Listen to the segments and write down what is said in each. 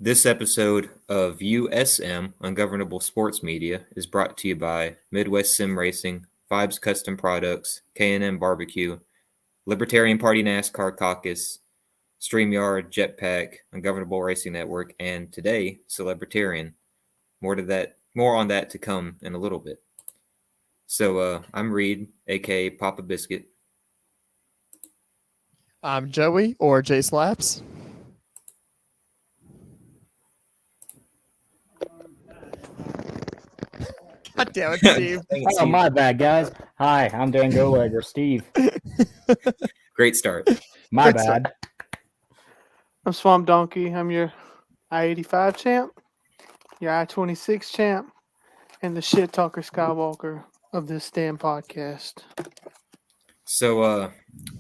This episode of USM, Ungovernable Sports Media, is brought to you by Midwest Sim Racing, Vibes Custom Products, K&M Barbecue, Libertarian Party NASCAR Caucus, StreamYard, Jetpack, Ungovernable Racing Network, and today, Celebritarian. More on that to come in a little bit. So I'm Reed, aka Papa Biscuit. I'm Joey, or J Slaps. God damn it, Steve. Oh, my bad, guys. Hi, I'm Dan Golegger, Steve. Great start. My bad. I'm Swamp Donkey. I'm your I-85 champ, your I-26 champ, and the shit talker Skywalker of this damn podcast. So,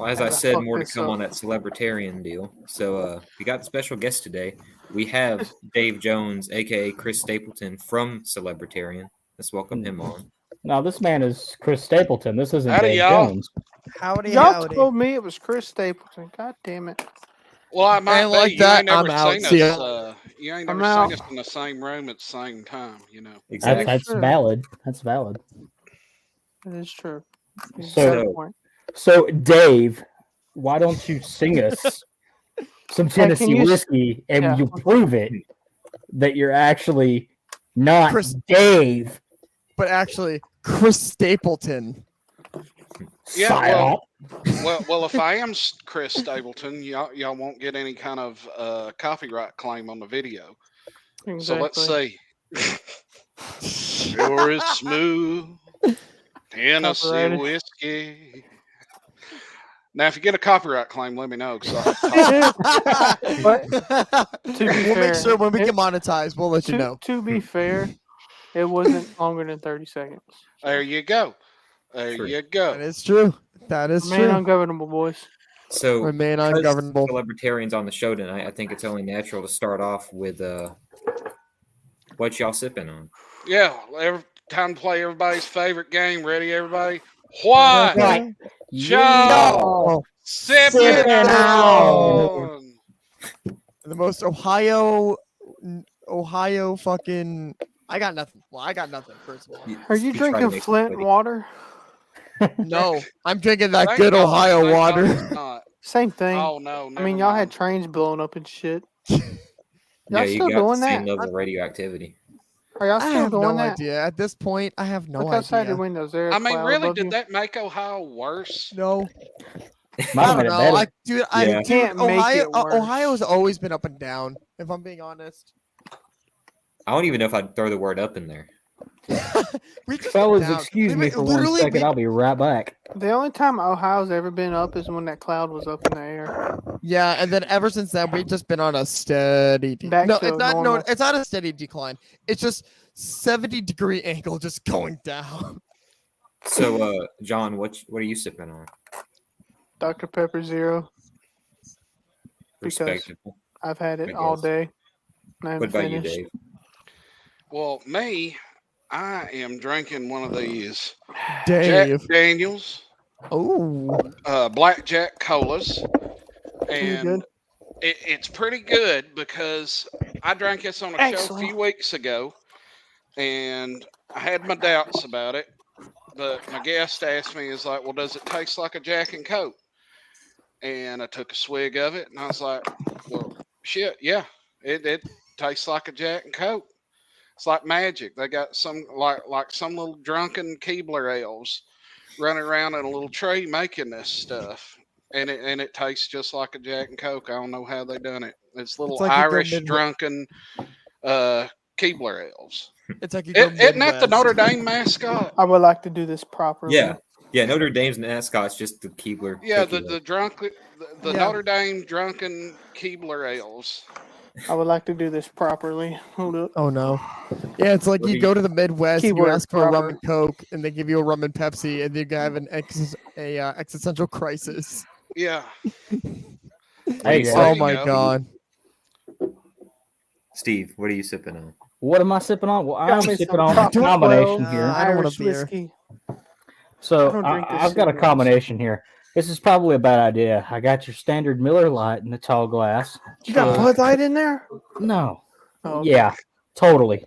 as I said, fuck more to this come up? on that Celebritarian deal. So, we got a special guest today. We have Dave Jones, aka Chris Stapleton from Celebritarian. Let's welcome him on. No, this man is Chris Stapleton. This isn't Howdy, Dave y'all. Jones. Howdy, Y'all howdy. told me it was Chris Stapleton. God damn it. Well, I might And be. like You that, ain't never I'm out. seen See us. ya. You ain't I'm never seen out. us in the same room at the same time. You know. Exactly. That's Sure. valid. That's valid. That is true. You So- got a point. So, Dave, why don't you sing us some Tennessee you s- whiskey and Yeah. you prove it that you're actually not Chris- Dave? But actually, Chris Stapleton. Yeah, Psyop. Well, if I am Chris Stapleton, y'all won't get any kind of copyright claim on the video. Exactly. So let's see. Sure is smooth Tennessee Copyrighted. whiskey. Now, if you get a copyright claim, let me know. But to be We'll fair, make sure when we it- get monetized, we'll let you know. To be fair, it wasn't longer than 30 seconds. There you go. There True. you That go. is true. That is Man, true. ungovernable, boys. So, Remain because ungovernable. Celebritarian's on the show tonight, I think it's only natural to start off with what y'all sipping on. Yeah, time to play everybody's favorite game. Ready, everybody? What? Right. Joe. Oh, Sipping Sipping on. the most Ohio fucking. I got nothing. Well, I got nothing, first of all. Are you He tried to drinking make Flint somebody- water? No, I'm drinking that Thank good God- Ohio thank God water. it's not. Same thing. Oh no! I mean, never y'all had mind. trains blowing up and shit. Yeah, Y'all you still got the doing same that? level of radioactivity. Are y'all I still have doing no that? idea. At this point, I have no Look outside idea. your windows. There. I mean, really, did that make Ohio worse? No, Might I have don't made it know. better. Yeah. Can't make Ohio, it worse. Ohio's always been up and down. If I'm being honest, I don't even know if I'd throw the word up in there. we just Fellas, down. excuse We me went- for 1 literally, second. we- I'll be right back. The only time Ohio's ever been up is when that cloud was up in the air. Yeah, and then ever since then, we've just been on a steady. Back No, to it's not. No, normal. it's not a steady decline. It's just 70-degree angle, just going down. So, John, what are you sipping on? Dr. Pepper Zero. Because Respectable. I've had it I all guess. day. I haven't What about you, finished. Dave? Well, me, I am drinking one of these Dave. Jack Daniels Oh, Blackjack Colas, Pretty and good. it's pretty good because I drank this on a show a Excellent. few weeks ago, and I had my doubts about it. But my guest asked me, "Is like, well, does it taste like a Jack and Coke?" And I took a swig of it, and I was like, "Well, shit, yeah, it tastes like a Jack and Coke. It's like magic. They got some like some little drunken Keebler elves running around in a little tree making this stuff, and it tastes just like a Jack and Coke. I don't know how they done it. It's little like you go Irish Midwest- drunken Keebler elves. it's like you go Isn't that the Midwest. Notre Dame mascot? I would like to do this properly. Yeah, Notre Dame's mascot's just the Keebler. Yeah, cookie the dough. drunk the Yeah. Notre Dame drunken Keebler elves. I would like to do this properly. Hold up. Oh no. Yeah, it's like What do you you- go to the Midwest, you Keyword ask for a rum proper. and Coke, and they give you a rum and Pepsi, and you have an existential crisis. Yeah. Hey, There guys. Oh you my go. god. Steve, what are you sipping on? What am I sipping on? Well, I'm Got me sipping some on a Top combination 12 here. I don't want a Irish beer. whiskey. So I don't drink this I've got a shit, combination here. This is probably a bad idea. I got your standard Miller Lite in the tall glass. You got Bud Light in there? No, Oh, okay. Yeah, totally.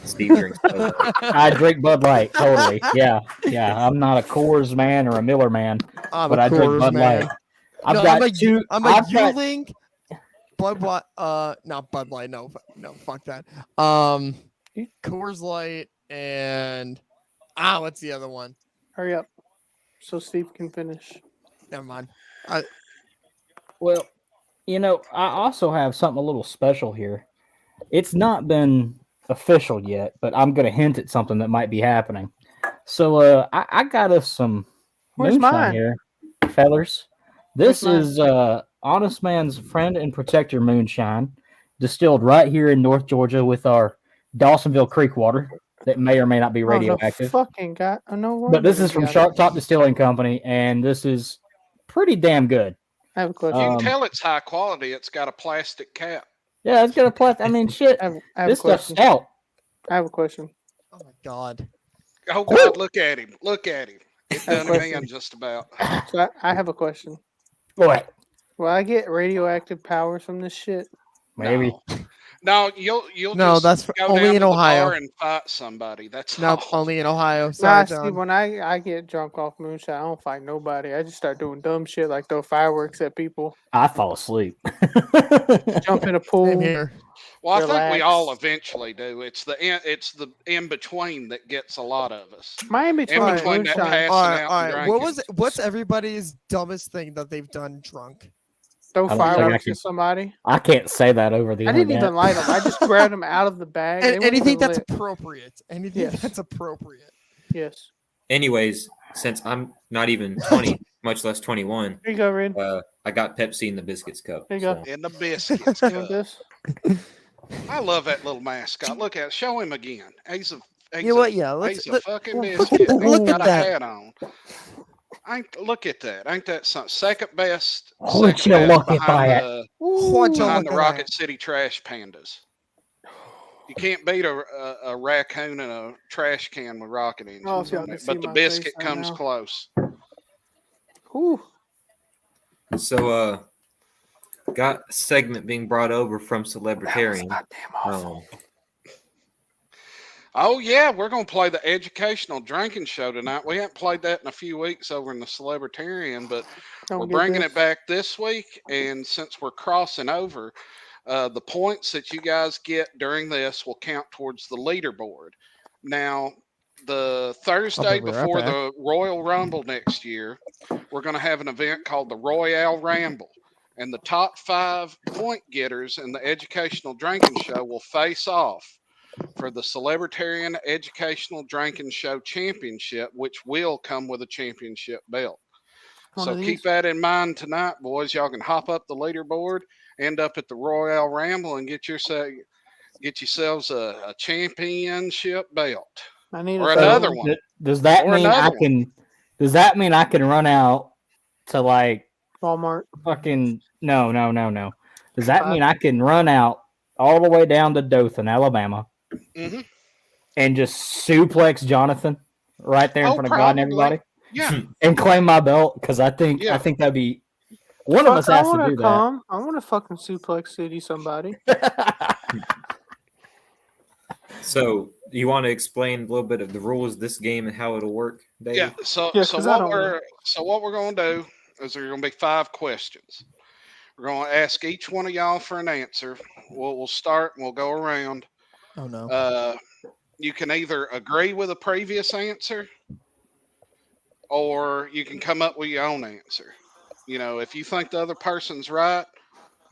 Steve drinks Bud Light. I drink Bud Light. Totally. Yeah. I'm not a Coors man or a Miller man, I'm but a I drink Coors Bud man. Light. I've No, got I'm a two. I'm a I've got Yuling. Not Bud Light. No, fuck that. Coors Light and what's the other one? Hurry up, so Steve can finish. Never mind. Well, I also have something a little special here. It's not been official yet, but I'm going to hint at something that might be happening. So I got us some Where's moonshine mine? here, fellers. This Where's mine? is Honest Man's Friend and Protector moonshine, distilled right here in North Georgia with our Dawsonville Creek water that may or may not be Oh, no radioactive. fucking God. Oh, no But this wonder is we from got it. Sharp Top Distilling Company, and this is pretty damn good. I have a question. You can Um, tell it's high quality. It's got a plastic cap. Yeah, it's got a plastic. I mean, shit. I have a This stuff's question. stout. I have a question. Oh my god. Oh God, look at him! Look at him! It I have done a him in question. just about. So I have a question. What? Will I get radioactive powers from this shit? Maybe. No, you'll No, just that's go only down in to Ohio. the bar and fight somebody. That's Nope, all. only in Ohio. Nah, Sorry, Steve, John. when I get drunk off moonshine, I don't fight nobody. I just start doing dumb shit like throw fireworks at people, I fall asleep. jump in a Same pool. here. Well, I think we all Relax. eventually do. It's the in between that gets a lot of us. My in In between Alright, between that moonshine. passing All right, out all and right. drinking. What's everybody's dumbest thing that they've done drunk? Throw I don't think I fireworks can- at somebody. I can't say that over the I didn't internet. even light them. I just grabbed them out of the bag. They weren't Anything even that's lit. appropriate. Anything Yes. that's appropriate. Yes. Anyways, since I'm not even 20, much less 21, Here you go, Red. I got Pepsi in the biscuits cup. There you go. In the biscuits You want cup. this? I love that little mascot. Look at it. Show him again. He's a You know what? Yeah, he's a let's fucking look biscuit. at that. and He's Look got at a that. hat on. Look at that. Ain't that something? Second best. Would Second you best look at behind that? the Would you behind look the at Rocket that? City Trash Pandas. You can't beat a raccoon and a trash can with rocket engines Oh, if y'all on can it, see but the my biscuit face right comes now. close. Whew. So, got a segment being brought over from That was Celebritarian. goddamn awful. Oh yeah, we're gonna play the educational drinking show tonight. We haven't played that in a few weeks over in the Celebritarian, but Don't we're get bringing this. it back this week. And since we're crossing over, the points that you guys get during this will count towards the leaderboard. Now, the Thursday be right before back. the Royal Rumble next year, we're going to have an event called the Royale Ramble. And the top 5 point getters in the educational drinking show will face off for the Celebritarian Educational Drinking Show Championship, which will come with a championship belt. One So of keep these? that in mind tonight, boys. Y'all can hop up the leaderboard, end up at the Royale Ramble, and get yourselves a championship belt I need or a another phone. one. Does that Or mean I another one. can? Does that mean I can run out to like Walmart. fucking no? Does that mean I can run out all the way down to Dothan, Alabama, hmm and just suplex Jonathan right there in Oh, front of God and probably. everybody, Yeah. and claim my belt? Because I think Yeah. that'd be one of us Fuck, I has to want do to come. I want to fucking suplex city somebody. that. So, you want to explain a little bit of the rules of this game and how it'll work, Dave? Yeah. So Yeah, so 'cause I what don't know. we're gonna do is there are gonna be 5 questions. We're gonna ask each one of y'all for an answer. We'll start and we'll go around. Oh no. You can either agree with a previous answer or you can come up with your own answer. If you think the other person's right,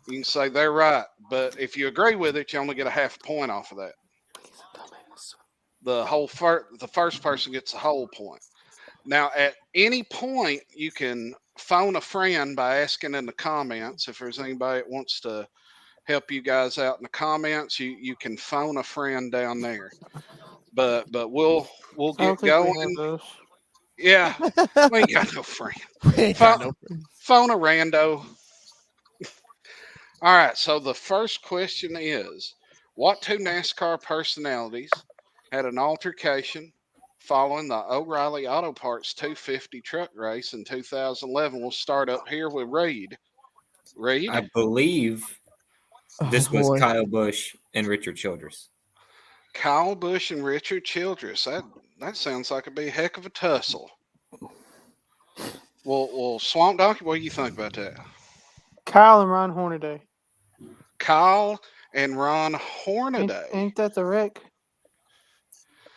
you can say they're right. But if you agree with it, you only get a half point off of that. The first person gets a whole point. Now, at any point, you can phone a friend by asking in the comments. If there's anybody that wants to help you guys out in the comments, you can phone a friend down there. But we'll I don't get think we have going. those. Yeah, we ain't got no friend. Ain't got no- Phone a rando. All right. So the first question is, what 2 NASCAR personalities had an altercation following the O'Reilly Auto Parts 250 truck race in 2011? We'll start up here with Reed. Reed. I believe this Oh, was boy. Kyle Busch and Richard Childress. Kyle Busch and Richard Childress. That sounds like it'd be a heck of a tussle. Well, Swamp Donkey, what do you think about that? Kyle and Ron Hornaday. Kyle and Ron Hornaday. Ain't that the wreck?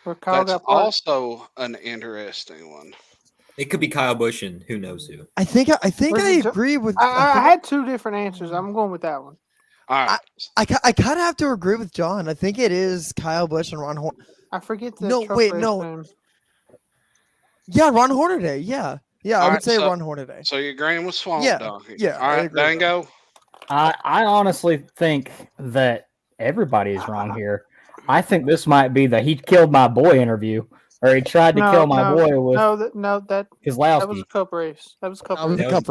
Where Kyle That's got parked? also an interesting one. It could be Kyle Busch and who knows who. I think Where's I it, agree with. I think had two different answers. I'm going with that one. All right. I kind of have to agree with John. I think it is Kyle Busch and Ron Horn. I forget the No, truck wait, race no. name. Yeah, Ron Hornaday. Yeah, I All would right, say so- Ron Hornaday. So you're agreeing with Swamp Yeah, Donkey? yeah, All I right, agree with Dango. I honestly think that everybody is wrong here. I think this might be the he killed my boy interview, or he tried to kill my boy with that was Keselowski. a cup race. That was a cup That was race. a That cup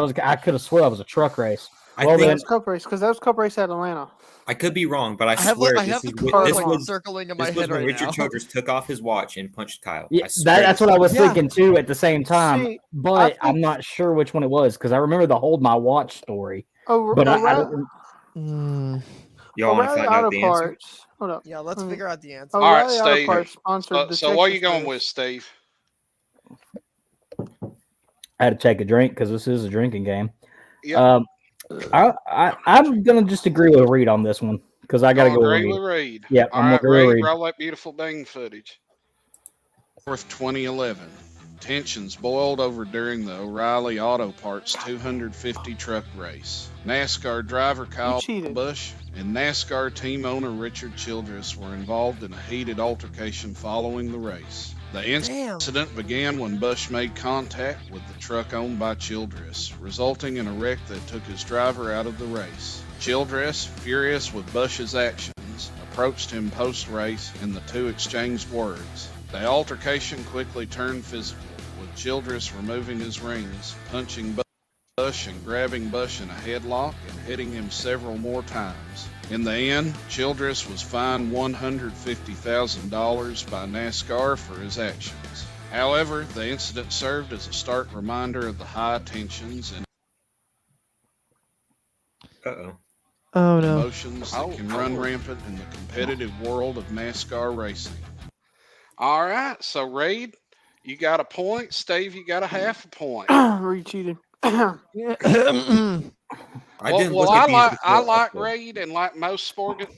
was race. I could have swore that was a truck race. I Well, think That was cup race because that was cup race at Atlanta. I could be wrong, but I I have swear I this have the is when- card this like was circling in my this was head when right Richard now. Childress took off his watch and punched Kyle. Yeah, I swear that's this what I was Yeah. thinking too at the same time. See, But I think- I'm not sure which one it was because I remember the hold my watch story. But I don't. Mm, Y'all want to O'Reilly find out Auto the answer? Parts. Hold up. yeah, let's Mm. figure out the answer. All right, O'Reilly Auto Steve. Parts sponsored the So what are you Texas going race. with, Steve? I had to take a drink because this is a drinking game. Yep. I'm gonna just agree with Reed on this one because I gotta Gonna go with agree Reed. with Reed. Yeah, All I'm right, gonna agree with Reed, Reed. roll that beautiful bean footage. 2011. Tensions boiled over during the O'Reilly Auto Parts 250 truck race. NASCAR driver Kyle cheated. Busch and NASCAR team owner Richard Childress were involved in a heated altercation following the race. The Damn. incident began when Busch made contact with the truck owned by Childress, resulting in a wreck that took his driver out of the race. Childress, furious with Busch's actions, approached him post-race and the two exchanged words. The altercation quickly turned physical, with Childress removing his rings, punching Busch and grabbing Busch in a headlock and hitting him several more times. In the end, Childress was fined $150,000 by NASCAR for his actions. However, the incident served as a stark reminder of the high tensions and Uh-oh. Oh no. emotions that can run rampant in the competitive world of NASCAR racing. All right, so Reed, you got a point. Steve, you got a half a point. Reed cheated. I didn't Well, look at these I before like also. Reed, and like most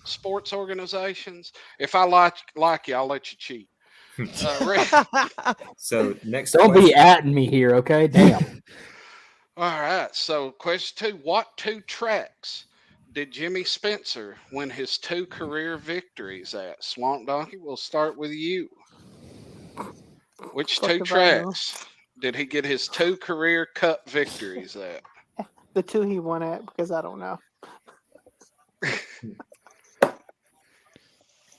sports organizations, if I like you, I'll let you cheat. Reed, So next Don't question. be atting me here, okay? Damn. all right, so question 2. What 2 tracks did Jimmy Spencer win his 2 career victories at? Swamp Donkey, we'll start with you. Which Fuck 2 if I know. tracks did he get his 2 career cup victories at? The two he won at because I don't know.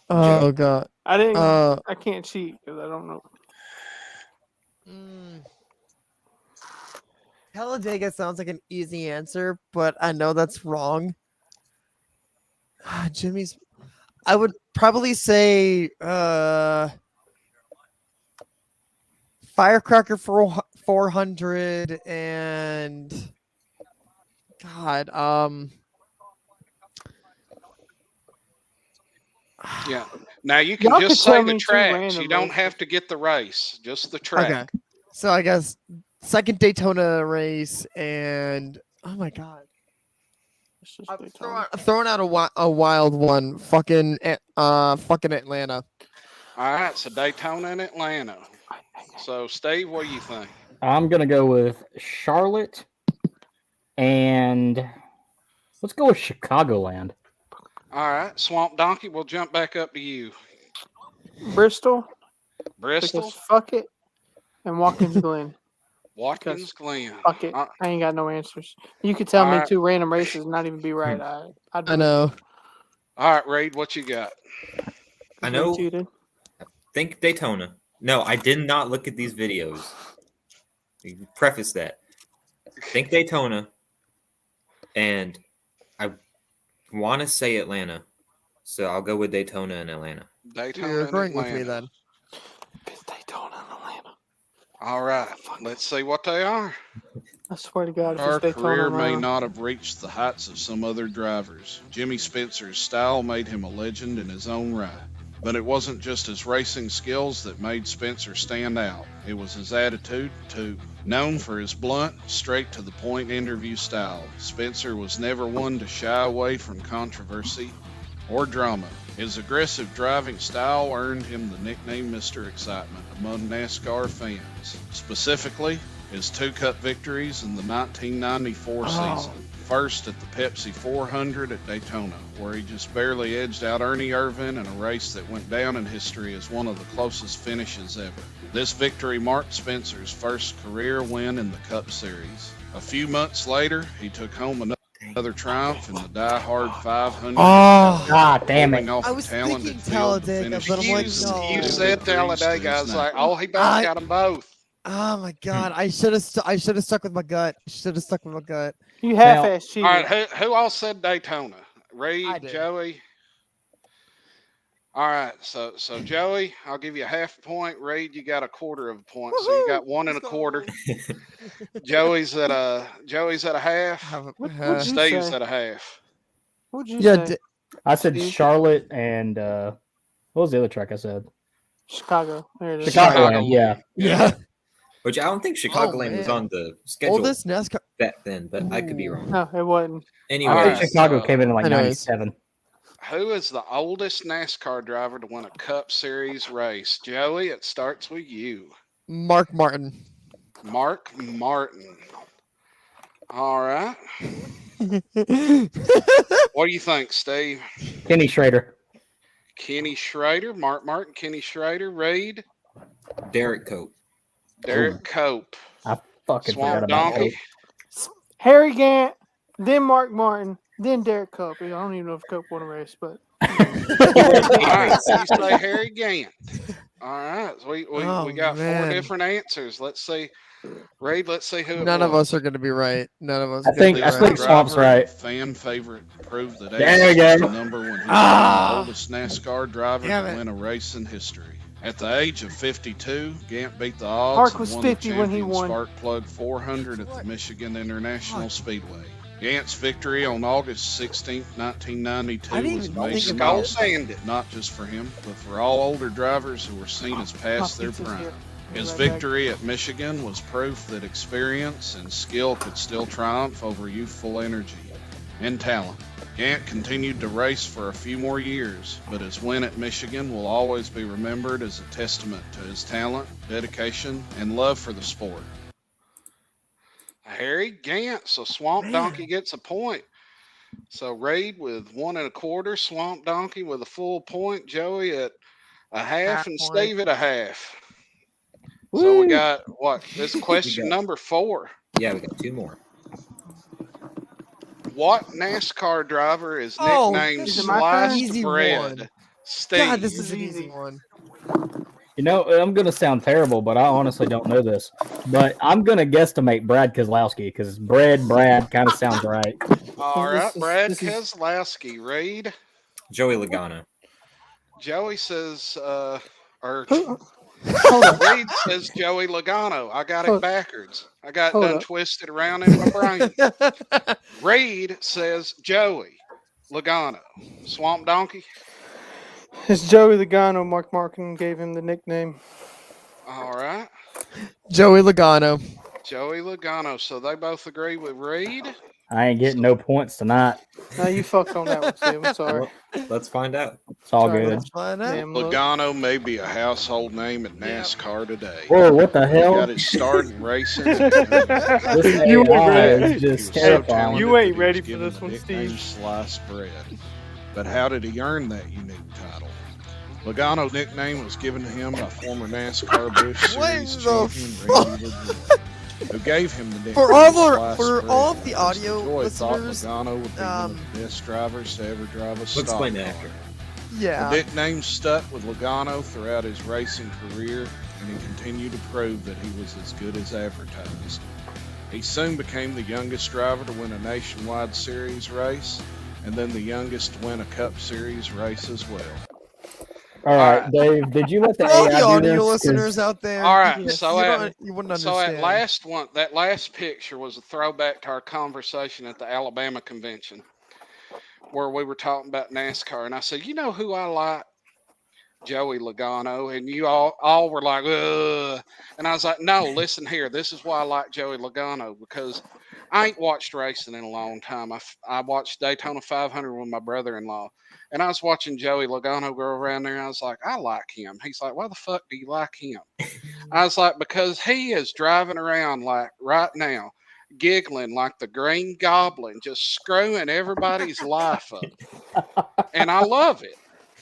Oh god. I didn't. Uh. I can't cheat because I don't know. Talladega sounds like an easy answer, but I know that's wrong. Jimmy's. I would probably say Firecracker 400 and God. Yeah. Now you can Y'all just could tell say the me two tracks. random You don't races. have to get the race, just the track. Okay. So I guess second Daytona race and oh my god. It's just I'm Daytona. throwing out a wild one. Fucking Atlanta. All right, so Daytona and Atlanta. So Steve, what do you think? I'm gonna go with Charlotte, and let's go with Chicagoland. All right, Swamp Donkey, we'll jump back up to you. Bristol. Bristol, Because fuck it. And Watkins Glen. Watkins Glen. Fuck it. Uh, I ain't got no answers. You could tell me Alright. 2 random races and not even be right. I'd I know. All right, Reed, what you got? I know. Cheated. Think Daytona. No, I did not look at these videos. Preface that. Think Daytona, and I want to say Atlanta, so I'll go with Daytona and Atlanta. Daytona You're and agreeing with Atlanta. me then. It's Daytona and Atlanta. All right, let's see what they are. I swear to God, if Our it's Daytona, career I'm may wrong. not have reached the heights of some other drivers. Jimmy Spencer's style made him a legend in his own right. But it wasn't just his racing skills that made Spencer stand out. It was his attitude, too. Known for his blunt, straight to the point interview style, Spencer was never one to shy away from controversy or drama. His aggressive driving style earned him the nickname Mr. Excitement among NASCAR fans. Specifically, his 2 Cup victories in the 1994 season. First at the Pepsi 400 at Daytona, where he just barely edged out Ernie Irvan in a race that went down in history as one of the closest finishes ever. This victory marked Spencer's first career win in the Cup Series. A few months later, he took home another triumph in the Die-Hard 500. God damn it. Holding off I a was talented thinking field to Talladega, finish but I'm the like, season no. with two You victories said to Talladega. I his was like, name. oh, he about got them both. Oh my god! I should have. I should have stuck with my gut. Should have stuck with my gut. You half-ass cheated. All right, who all said Daytona? I Reed, did. Joey. All right, so Joey, I'll give you a half a point. Reed, you got a quarter of a point, so you got 1 and a quarter. Joey's at a half. What'd you Steve's say? at a half. What'd you Yeah, say? I said Steve? Charlotte and what was the other track I said? Chicago. There it is. Chicagoland, yeah. Yeah. Which I don't think Chicagoland was man. on the schedule Oldest NASCAR. back then, but I could be Ooh. wrong. No, it wasn't. I Anyway, think right, Chicago so- came in like Anyways. 97. Who is the oldest NASCAR driver to win a Cup Series race? Joey, it starts with you. Mark Martin. Mark Martin. All right. What do you think, Steve? Kenny Schrader. Kenny Schrader, Mark Martin, Kenny Schrader, Reed, Derek Cope. Derek Cope, I fucking forgot Swamp about Donkey. Cope. Harry Gant, then Mark Martin, then Derek Cope. I don't even know if Cope won a race, but All right, so you say Harry Gant. All right, so we Oh, got man. 4 different answers. Let's see, Reed. Let's see who. It None of was. us are going to be right. None of us. I are gonna think- be I right. think Swamp's Driver, right. Fan favorite proved that There age we was go. the number when he became Ah. the oldest NASCAR driver Damn to it. win a race in history. At the age of 52, Gant beat the odds Mark and was won 50 the when he champion won. Spark Plug 400 at the Michigan International Speedway. Gant's victory on August 16, 1992 I didn't was a even major think about it. milestone, not just for him, but for all older drivers who were seen as past their pizza's prime. here. His Right back. victory at Michigan was proof that experience and skill could still triumph over youthful energy and talent. Gant continued to race for a few more years, but his win at Michigan will always be remembered as a testament to his talent, dedication, and love for the sport. Harry Gant, so Swamp Donkey gets a point. So Reed with 1 and a quarter, Swamp Donkey with a full point, Joey at a half, Half and point. Steve at a half. So we Woo. got what? This is question got- number 4. Yeah, we got 2 more. What NASCAR driver is Oh, nicknamed this is my turn? Sliced Easy Bread? one. Steve. God, this is an Easy. easy one. You know, I'm going to sound terrible, but I honestly don't know this. But I'm going to guesstimate Brad Keselowski because Brad kind of sounds right. All This right, is- Brad this is- Keselowski. Reed. Joey Logano. Joey says, or Hold up. Reed says Joey Logano. I got it Hold- backwards. I got it hold done up. twisted around in my brain. Reed says Joey Logano. Swamp Donkey. It's Joey Logano. Mark Martin gave him the nickname. All right. Joey Logano. Joey Logano. So they both agree with Reed. I ain't getting no points tonight. Now you fucked on that one, Steve. I'm sorry. Let's find out. It's all Sorry, good. Let's find out. Damn, look. Logano may be a household name in NASCAR today. Whoa, what the He hell? got his start in racing. This You ain't AI ready. is He just was so terrifying. talented You that ain't he was ready for given this the one, nickname Steve. Sliced Bread. But how did he earn that unique title? Logano's nickname was given to him by former NASCAR Busch What Series the champion Randy LeGrand, who gave him the nickname For all of Sliced for Bread, all of the as audio Joy thought listeners, Logano would be one of the best drivers to ever drive a We'll stock explain car. that after. Yeah. The nickname stuck with Logano throughout his racing career, and he continued to prove that he was as good as advertised. He soon became the youngest driver to win a nationwide series race, and then the youngest to win a Cup Series race as well. All right, right. Dave. Did you let the For all AI the do audio this? 'Cause- listeners out there, All right, yes, so you wouldn't So understand. that last picture was a throwback to our conversation at the Alabama convention where we were talking about NASCAR, and I said, you know who I like? Joey Logano, and you all were like, ugh. And I was like, no, listen here. This is why I like Joey Logano, because I ain't watched racing in a long time. I watched Daytona 500 with my brother-in-law, and I was watching Joey Logano go around there, and I was like, I like him. He's like, why the fuck do you like him? I was like, because he is driving around like right now, giggling like the Green Goblin, just screwing everybody's life up. And I love it.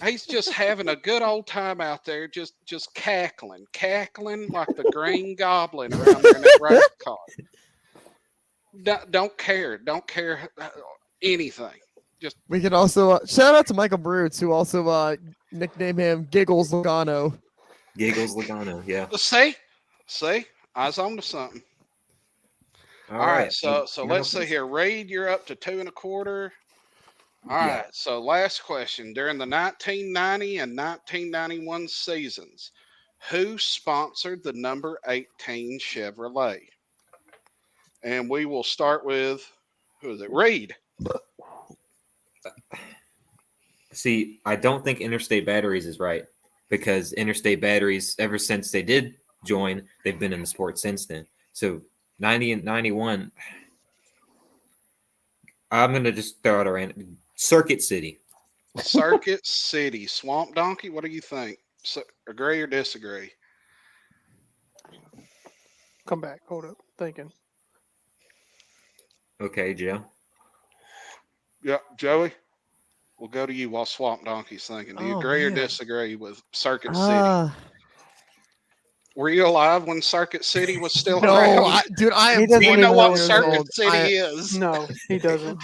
He's just having a good old time out there, just cackling like the Green Goblin around there in that race car. Don't care anything. Just We can also shout out to Michael Brutes, who also nicknamed him Giggles Logano. Giggles Logano, yeah. see, I was on to something. All All right, right. so let's see here. Reed, you're up to 2.25. All Yeah. right, so last question. During the 1990 and 1991 seasons, who sponsored the number 18 Chevrolet? And we will start with, who is it? Reed. See, I don't think Interstate Batteries is right because Interstate Batteries, ever since they did join, they've been in the sport since then. So 90 and 91, I'm going to just throw out a random Circuit City. Circuit City. Swamp Donkey, what do you think? Agree or disagree? Come back. Hold up. Thinking. Okay, Joe. Yeah, Joey, we'll go to you while Swamp Donkey's thinking. Do you Oh, agree or man. disagree with Circuit City? Were you alive when Circuit City was still No, around? dude, I am. He doesn't Do you even know what know Circuit old. City is? No, he doesn't.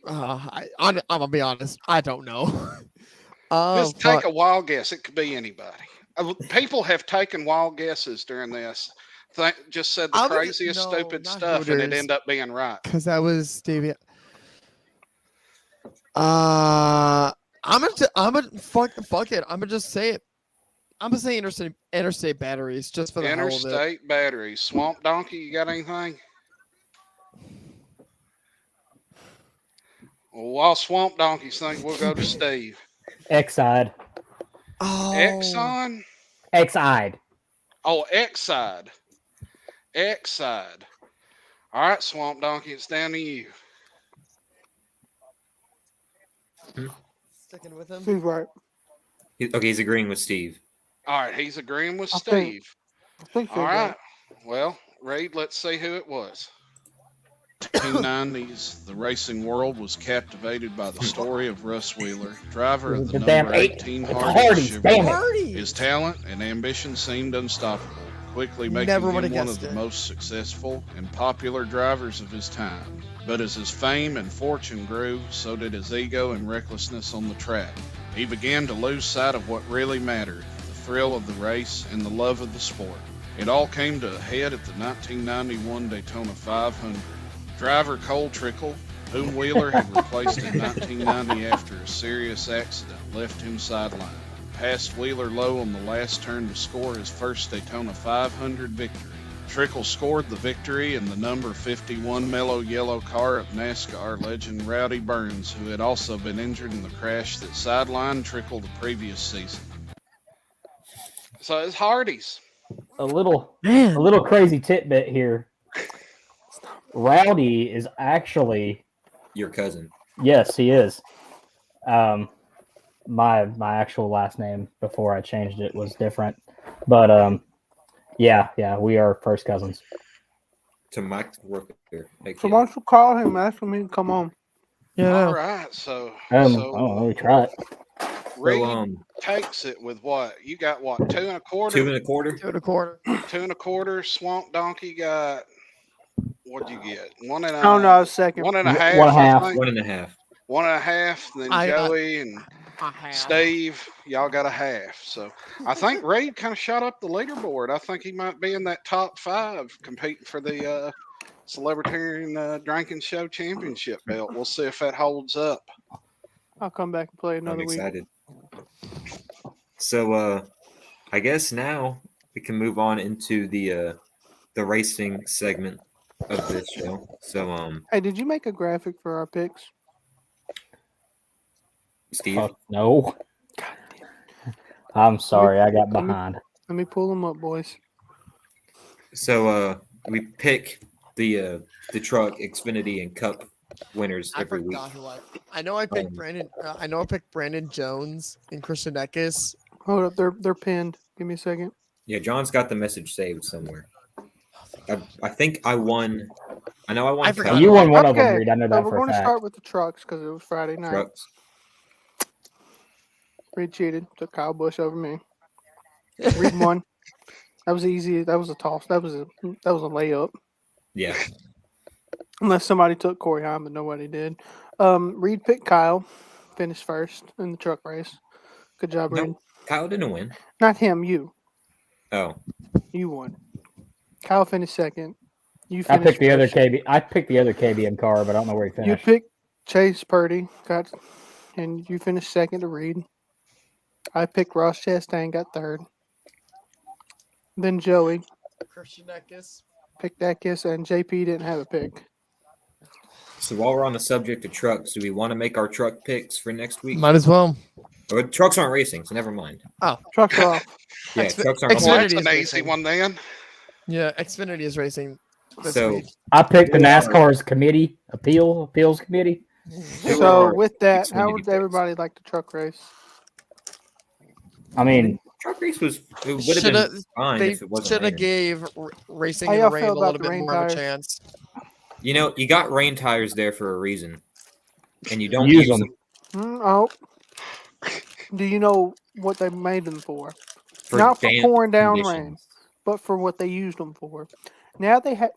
I'm gonna be honest. I don't know. Just take a wild guess. It could be anybody. People have taken wild guesses during this. Just said the craziest, stupid stuff, and it ended up being right. Because that was Stevie. I'm gonna fuck it. I'm gonna just say it. I'm gonna say interstate batteries just for the hell of it. Interstate batteries. Swamp Donkey, you got anything? Well, while Swamp Donkey's thinking, we'll go to Steve. Exide. Oh, Exxon? Exide. Oh, Exide. Exide. All right, Swamp Donkey, it's down to you. sticking with him. He's right. Okay, he's agreeing with Steve. All right, he's agreeing with I Steve. think All right. Well, Reed, let's see who it was. 1990s, the racing world was captivated by the story of Russ Wheeler, driver of the The damn number 18 Hardee's, Chevrolet. damn it. Hardee's. His talent and ambition seemed unstoppable, quickly making Never him would've one guessed of the it. most successful and popular drivers of his time. But as his fame and fortune grew, so did his ego and recklessness on the track. He began to lose sight of what really mattered, the thrill of the race and the love of the sport. It all came to a head at the 1991 Daytona 500. Driver Cole Trickle, whom Wheeler had replaced in 1990 after a serious accident, left him sidelined. Passed Wheeler low on the last turn to score his first Daytona 500 victory. Trickle scored the victory in the number 51 mellow yellow car of NASCAR legend Rowdy Burns, who had also been injured in the crash that sidelined Trickle the previous season. So it's Hardee's. A little Man, crazy tidbit here. Rowdy is actually, Your cousin. yes, he is. My actual last name before I changed it was different, but yeah, we are first cousins. To Mike work here. So why don't you call him, ask him he can come on? yeah. All right. So We try it. Reed takes it with what? You got what? 2.25? 2.25. 2.25. 2.25. Swamp Donkey got, what'd you get? One and a, Oh no, second. 1.5. 1.5. I think. 1.5. 1.5. Then I got Joey and Steve, y'all got a half. So I think Reed kind of shot up the leaderboard. I think he might be in that top 5 competing for the Celebritarian Drinking Show Championship belt. We'll see if that holds up. I'll come back and play I'm another week. excited. So I guess now we can move on into the racing segment of this show. So Hey, did you make a graphic for our picks? Steve, Fuck no. God damn. I'm sorry, I got let me- behind. Let me pull them up, boys. so we pick the truck, Xfinity, and Cup winners I every week. forgot who I know. I picked Brandon. I know I picked Brandon Jones and Christian Eckes. Hold up, they're pinned. Give me a second. Yeah, John's got the message saved somewhere. I think I won. I know I won I Cup forgot. You won one of them, Okay, Reed. I know so that we're for a going to fact. start with the trucks because it was Friday night. trucks. Reed cheated. Took Kyle Busch over me. Reed won. That was easy. That was a toss. That was a layup. Yeah. Unless somebody took Corey Heim, but nobody did. Reed picked Kyle. Finished first in the truck race. Good job, Reed. Nope. Kyle didn't win. Not him. You. Oh. You won. Kyle finished second. You I finished picked the other first. I picked the other KBM car, but I don't know where he You finished. picked Chase Purdy. And you finished second to Reed. I picked Ross Chastain. Got third. Then Joey Christian Eckes. picked Eckes, and JP didn't have a pick. So while we're on the subject of trucks, do we want to make our truck picks for next week? Might as well. Or trucks aren't racing, so never mind. Trucks are off. Yeah, Xfi- trucks aren't. Xfinity Well, that's is an easy racing. one then. Yeah, Xfinity is racing this So week. I picked the Who are- NASCAR's committee appeals committee. Who So are with that, how Xfinity would picks? everybody like the truck race? I mean, truck race would have been Shoulda- fine They if it wasn't should have raining. gave racing How in the y'all rain a feel about little the bit rain more of a tires? chance. You know, you got rain tires there for a reason, and you don't Use use them. them Oh, do you know what they made them for? for Not for damp pouring down rain, conditions. but for what they used them for. Now they have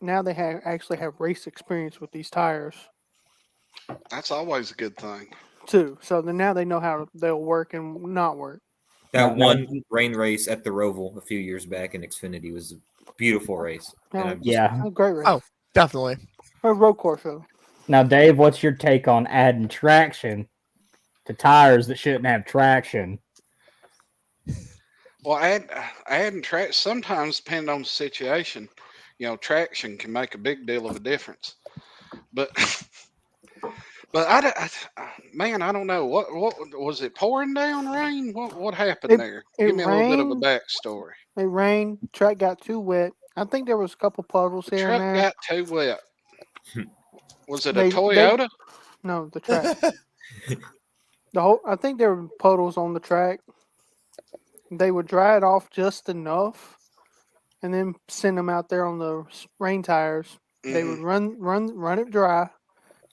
actually have race experience with these tires That's always a good thing. too. So then now they know how they'll work and not work. That No, one rain race at the Roval a few years back in Xfinity was a beautiful race. And No, I'm just- yeah. a great race. Oh. Definitely. A road course though. Now, Dave, what's your take on adding traction to tires that shouldn't have traction? Well, adding track sometimes depending on the situation. You know, traction can make a big deal of a difference. But man, I don't know what was it pouring down rain? What happened there? it Give me a little bit of a rained. backstory. It rained. Track got too wet. I think there was a couple puddles The here and truck there. got too wet. Was it a They- Toyota? No, the track. I think there were puddles on the track. They would dry it off just enough, and then send them out there on the rain tires. They would run it dry,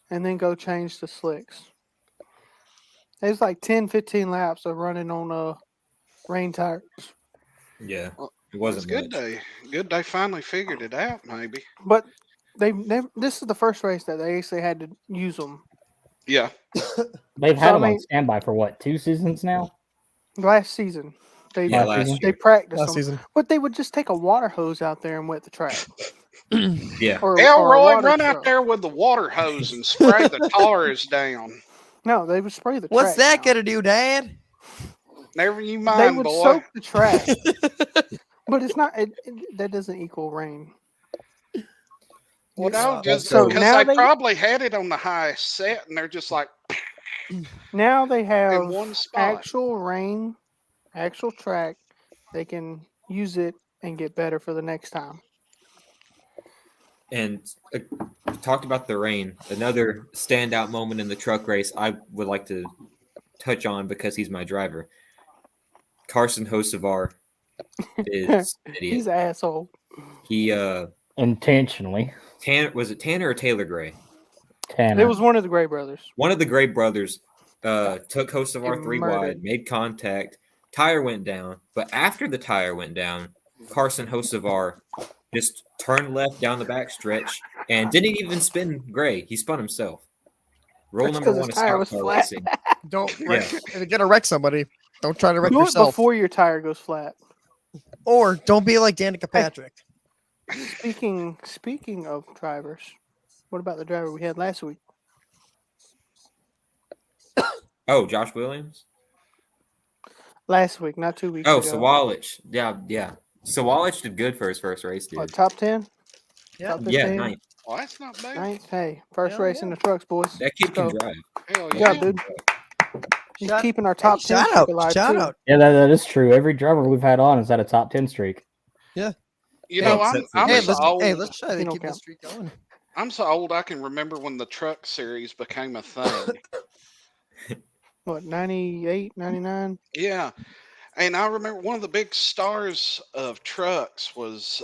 and then go change the slicks. It was like 10, 15 laps of running on rain tires. yeah, Well, it It's wasn't good much. they finally figured it out. Maybe. But they never. This is the first race that they actually had to use them. Yeah. They've So, had I them on mean- standby for what, 2 seasons now? Last season, they Yeah, last last season? they year. practiced Last them, season. but they would just take a water hose out there and wet the track. Yeah, Or a Elroy, water run out truck. there with the water hose and spray the tires down. No, they would spray the What's track that down. gonna do, Dad? Never you They mind, would boy. soak the track, but it's not. That doesn't equal rain. Well, no, just So because now they they- probably had it on the highest set, and they're just like Now they in have one spot. actual track. They can use it and get better for the next time. and talked about the rain. Another standout moment in the truck race I would like to touch on because he's my driver. Carson Hocevar is an idiot. He's an asshole. He Intentionally. was it Tanner or Taylor Gray? Tanner. It was one of the Gray brothers. One of the Gray brothers took Hocevar Get 3 murdered. wide, made contact, tire went down, but after the tire went down, Carson Hocevar just turned left down the back stretch and didn't even spin Gray. He spun himself. Rule That's number 'cause one his of tire stock was car flat. racing. Don't Yeah. wreck. If you're gonna wreck somebody, don't try to wreck Do it yourself. before your tire goes flat. Or don't be like Danica Patrick. Speaking of drivers, what about the driver we had last week? Oh, Josh Williams? Last week, not 2 weeks Oh, ago. Sawalich. Yeah. Sawalich did good for his first race, dude. What, top 10? Yeah. Top Yeah, 15? ninth. Well, that's not bad. Ninth? Hey, first Hell race in the trucks, boys. That kid can Let's go. drive. Hell Good yeah. job, dude. He's Shout- keeping our top 10 shout streak out, alive, shout too. out. Yeah, that is true. Every driver we've had on has had a top 10 streak. You Well, know, except for I'm Hey, Hey, so old. let's try to You don't keep this count. streak going. I'm so old. I can remember when the truck series became a thing. What, 98, 99? Yeah, and I remember one of the big stars of trucks was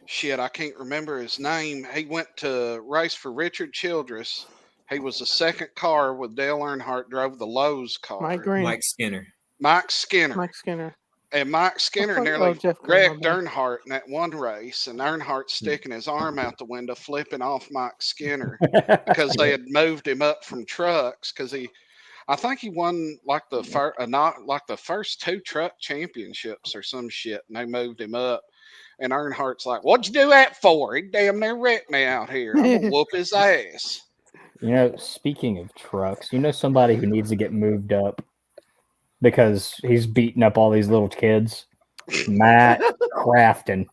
shit. I can't remember his name. He went to race for Richard Childress. He was the second car with Dale Earnhardt drove the Lowe's car. Mike Green. Mike Skinner. Mike Skinner. Mike Skinner. And Mike Skinner fuck- nearly oh, Jeff Green, my wrecked bad. Earnhardt in that one race, and Earnhardt sticking his arm out the window, flipping off Mike Skinner because they had moved him up from trucks. Because I think he won like the first two truck championships or some shit, and they moved him up. And Earnhardt's like, "What'd you do that for? He damn near wrecked me out here. I'm gonna whoop his ass." You know, speaking of trucks, you know somebody who needs to get moved up because he's beating up all these little kids? Matt Crafton.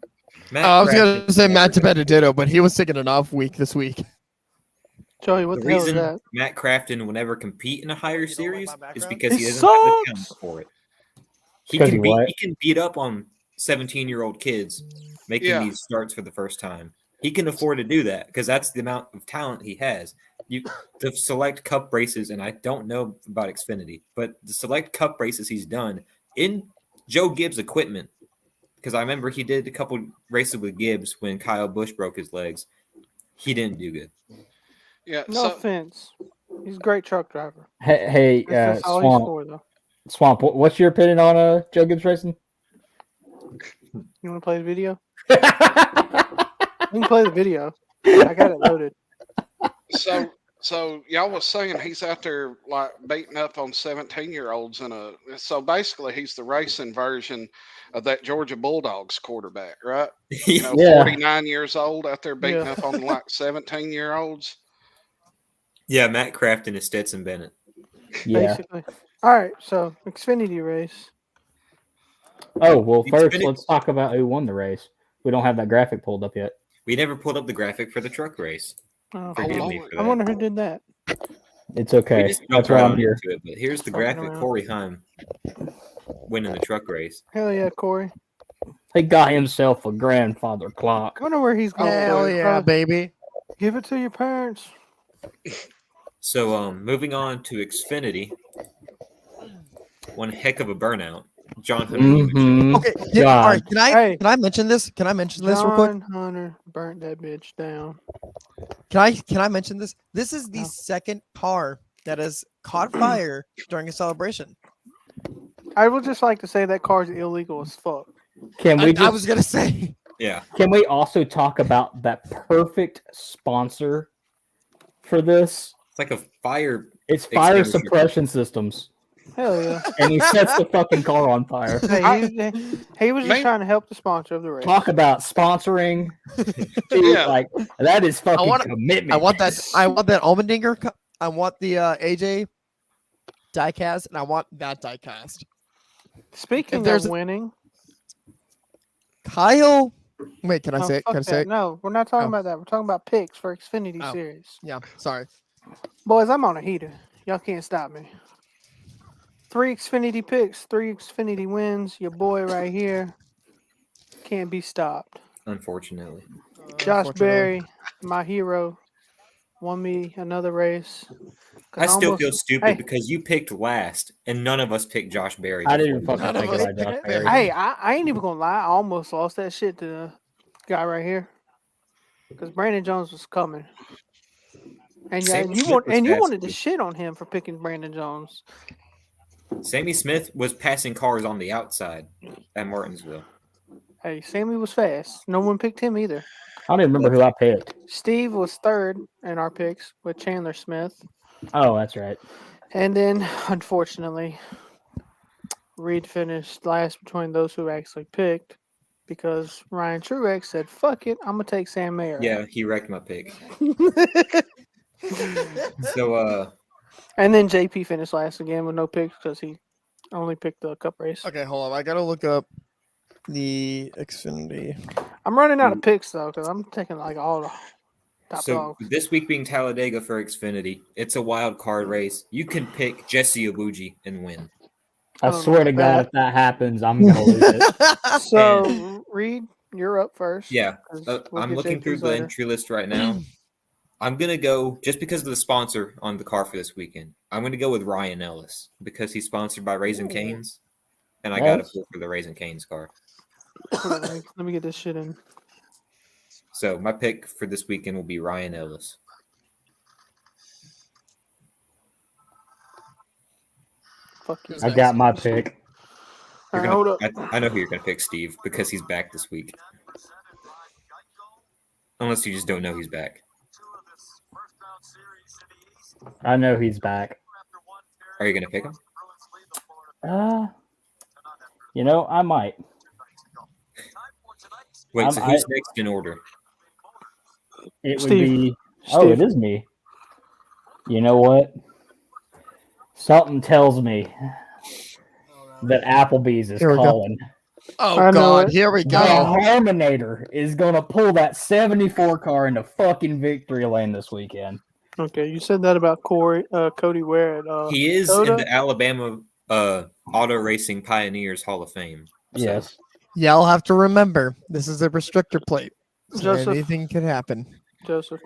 Matt I was going Crafton to say never Matt got- Benedetto, but he was taking an off week this week. Joey, what The the hell is reason that? Matt Crafton will never compete in a higher You don't like series my is background? because he It doesn't have the sucks. talent for it. Because he what? He can beat up on 17-year-old kids making Yeah. these starts for the first time. He can afford to do that because that's the amount of talent he has. The select cup races, and I don't know about Xfinity, but the select cup races he's done in Joe Gibbs equipment, because I remember he did a couple races with Gibbs when Kyle Busch broke his legs. He didn't do good. Yeah. No So offense. He's a great truck driver. Hey, That's all he's Swamp. for, though. Swamp, what's your opinion on Joe Gibbs racing? You want to play the video? You can play the video. I got it loaded. so y'all was saying he's out there like beating up on 17-year-olds so basically he's the racing version of that Georgia Bulldogs quarterback, right? You know, Yeah. 49 years old out there beating Yeah. up on like 17-year-olds. Yeah, Matt Crafton is Stetson Bennett. Yeah. Basically. All right, so Xfinity race. Oh, well, first, Xfinity- let's talk about who won the race. We don't have that graphic pulled up yet. We never pulled up the graphic for the truck race. Oh, Forgive Oh, me Lord. for I that. wonder who did that. It's We okay. just That's jumped why right I'm on here. into it, but here's the Fucking graphic. around. Corey Heim winning the truck race. Hell yeah, Corey. He got himself a grandfather clock. I wonder where he's going. Hell with it. yeah, Probably baby. give it to your parents. So, moving on to Xfinity, one heck of a burnout. John Hunter Nemechek. Mhm. Okay, all God. right. Hey. Can I mention this? Can I mention this real quick? John Hunter burnt that bitch down. Can I mention this? This is the No. second car that has caught fire during a celebration. I would just like to say that car's illegal as fuck. Can we I was gonna say. Yeah. Can we also talk about that perfect sponsor for this? It's like a fire. It's fire Extinguisher. suppression systems, Hell yeah. and he sets the fucking car on fire. Hey, he was just Maybe- trying to help the sponsor of the race. Talk about sponsoring. Dude, Yeah. like that is fucking want- commitment. I want that Almendinger. I want the AJ diecast, and I want that diecast. Speaking there's of a- winning, Kyle. Wait, can I oh, say it? fuck Can I that. say it? No, we're not talking Oh. about that. We're talking about picks for Xfinity Oh. Series. Yeah. Sorry. Boys, I'm on a heater. Y'all can't stop me. 3 Xfinity picks, 3 Xfinity wins. Your boy right here can't be stopped. Unfortunately. Josh Unfortunately. Berry, my hero, won me another race. 'Cause I still almost- feel stupid Hey. because you picked last, and none of us picked Josh Berry. I didn't before even you. fucking None of think us- about Josh Berry. Hey, I ain't even gonna lie. I almost lost that shit to the guy right here because Brandon Jones was coming, and yeah, Sammy you Smith was fast, wanted to too. shit on him for picking Brandon Jones. Sammy Smith was passing cars on the outside at Martinsville. Hey, Sammy was fast. No one picked him either. I don't even remember who I picked. Steve was third in our picks with Chandler Smith, Oh, that's right. and then unfortunately, Reed finished last between those who actually picked because Ryan Truex said, "Fuck it, I'm gonna take Sam Mayer." Yeah, he wrecked my pick. So, And then JP finished last again with no picks because he I only picked the Cup race. Okay, hold on. I gotta look up the Xfinity. I'm running out of picks though, because I'm taking like all the top So dogs. this week being Talladega for Xfinity, it's a wild card race. You can pick Jesse Iwuji and win. I don't swear know to God, that. if that happens, I'm gonna lose it. So, Reed, you're up first. Yeah, 'cause we'll I'm get looking through JP's the later. entry list right now. I'm gonna go just because of the sponsor on the car for this weekend. I'm gonna go with Ryan Ellis because he's sponsored by Raising Ooh. Canes, and I got to Yes. pull for the Raising Canes car. Hold on, let me get this shit in. So my pick for this weekend will be Ryan Ellis. Fuck you. Who's I next? got my pick. All right, You're hold gonna- up. I know who you're gonna pick, Steve, because he's back this week. Unless you just don't know he's back. I know he's back. Are you gonna pick him? I might. Wait, so I- who's next in order? It would Steve. be. Oh, it Steve. is me. You know what? Something tells me that Applebee's is Here we go. calling. Oh I know God, it. here we The go. Harminator is gonna pull that 74 car into fucking victory lane this weekend. Okay, you said that about Cody Ware at He is Coda? in the Alabama Auto Racing Pioneers Hall of Fame. So, Yes. Y'all have to remember this is a restrictor plate. So Joseph. anything could happen. Joseph.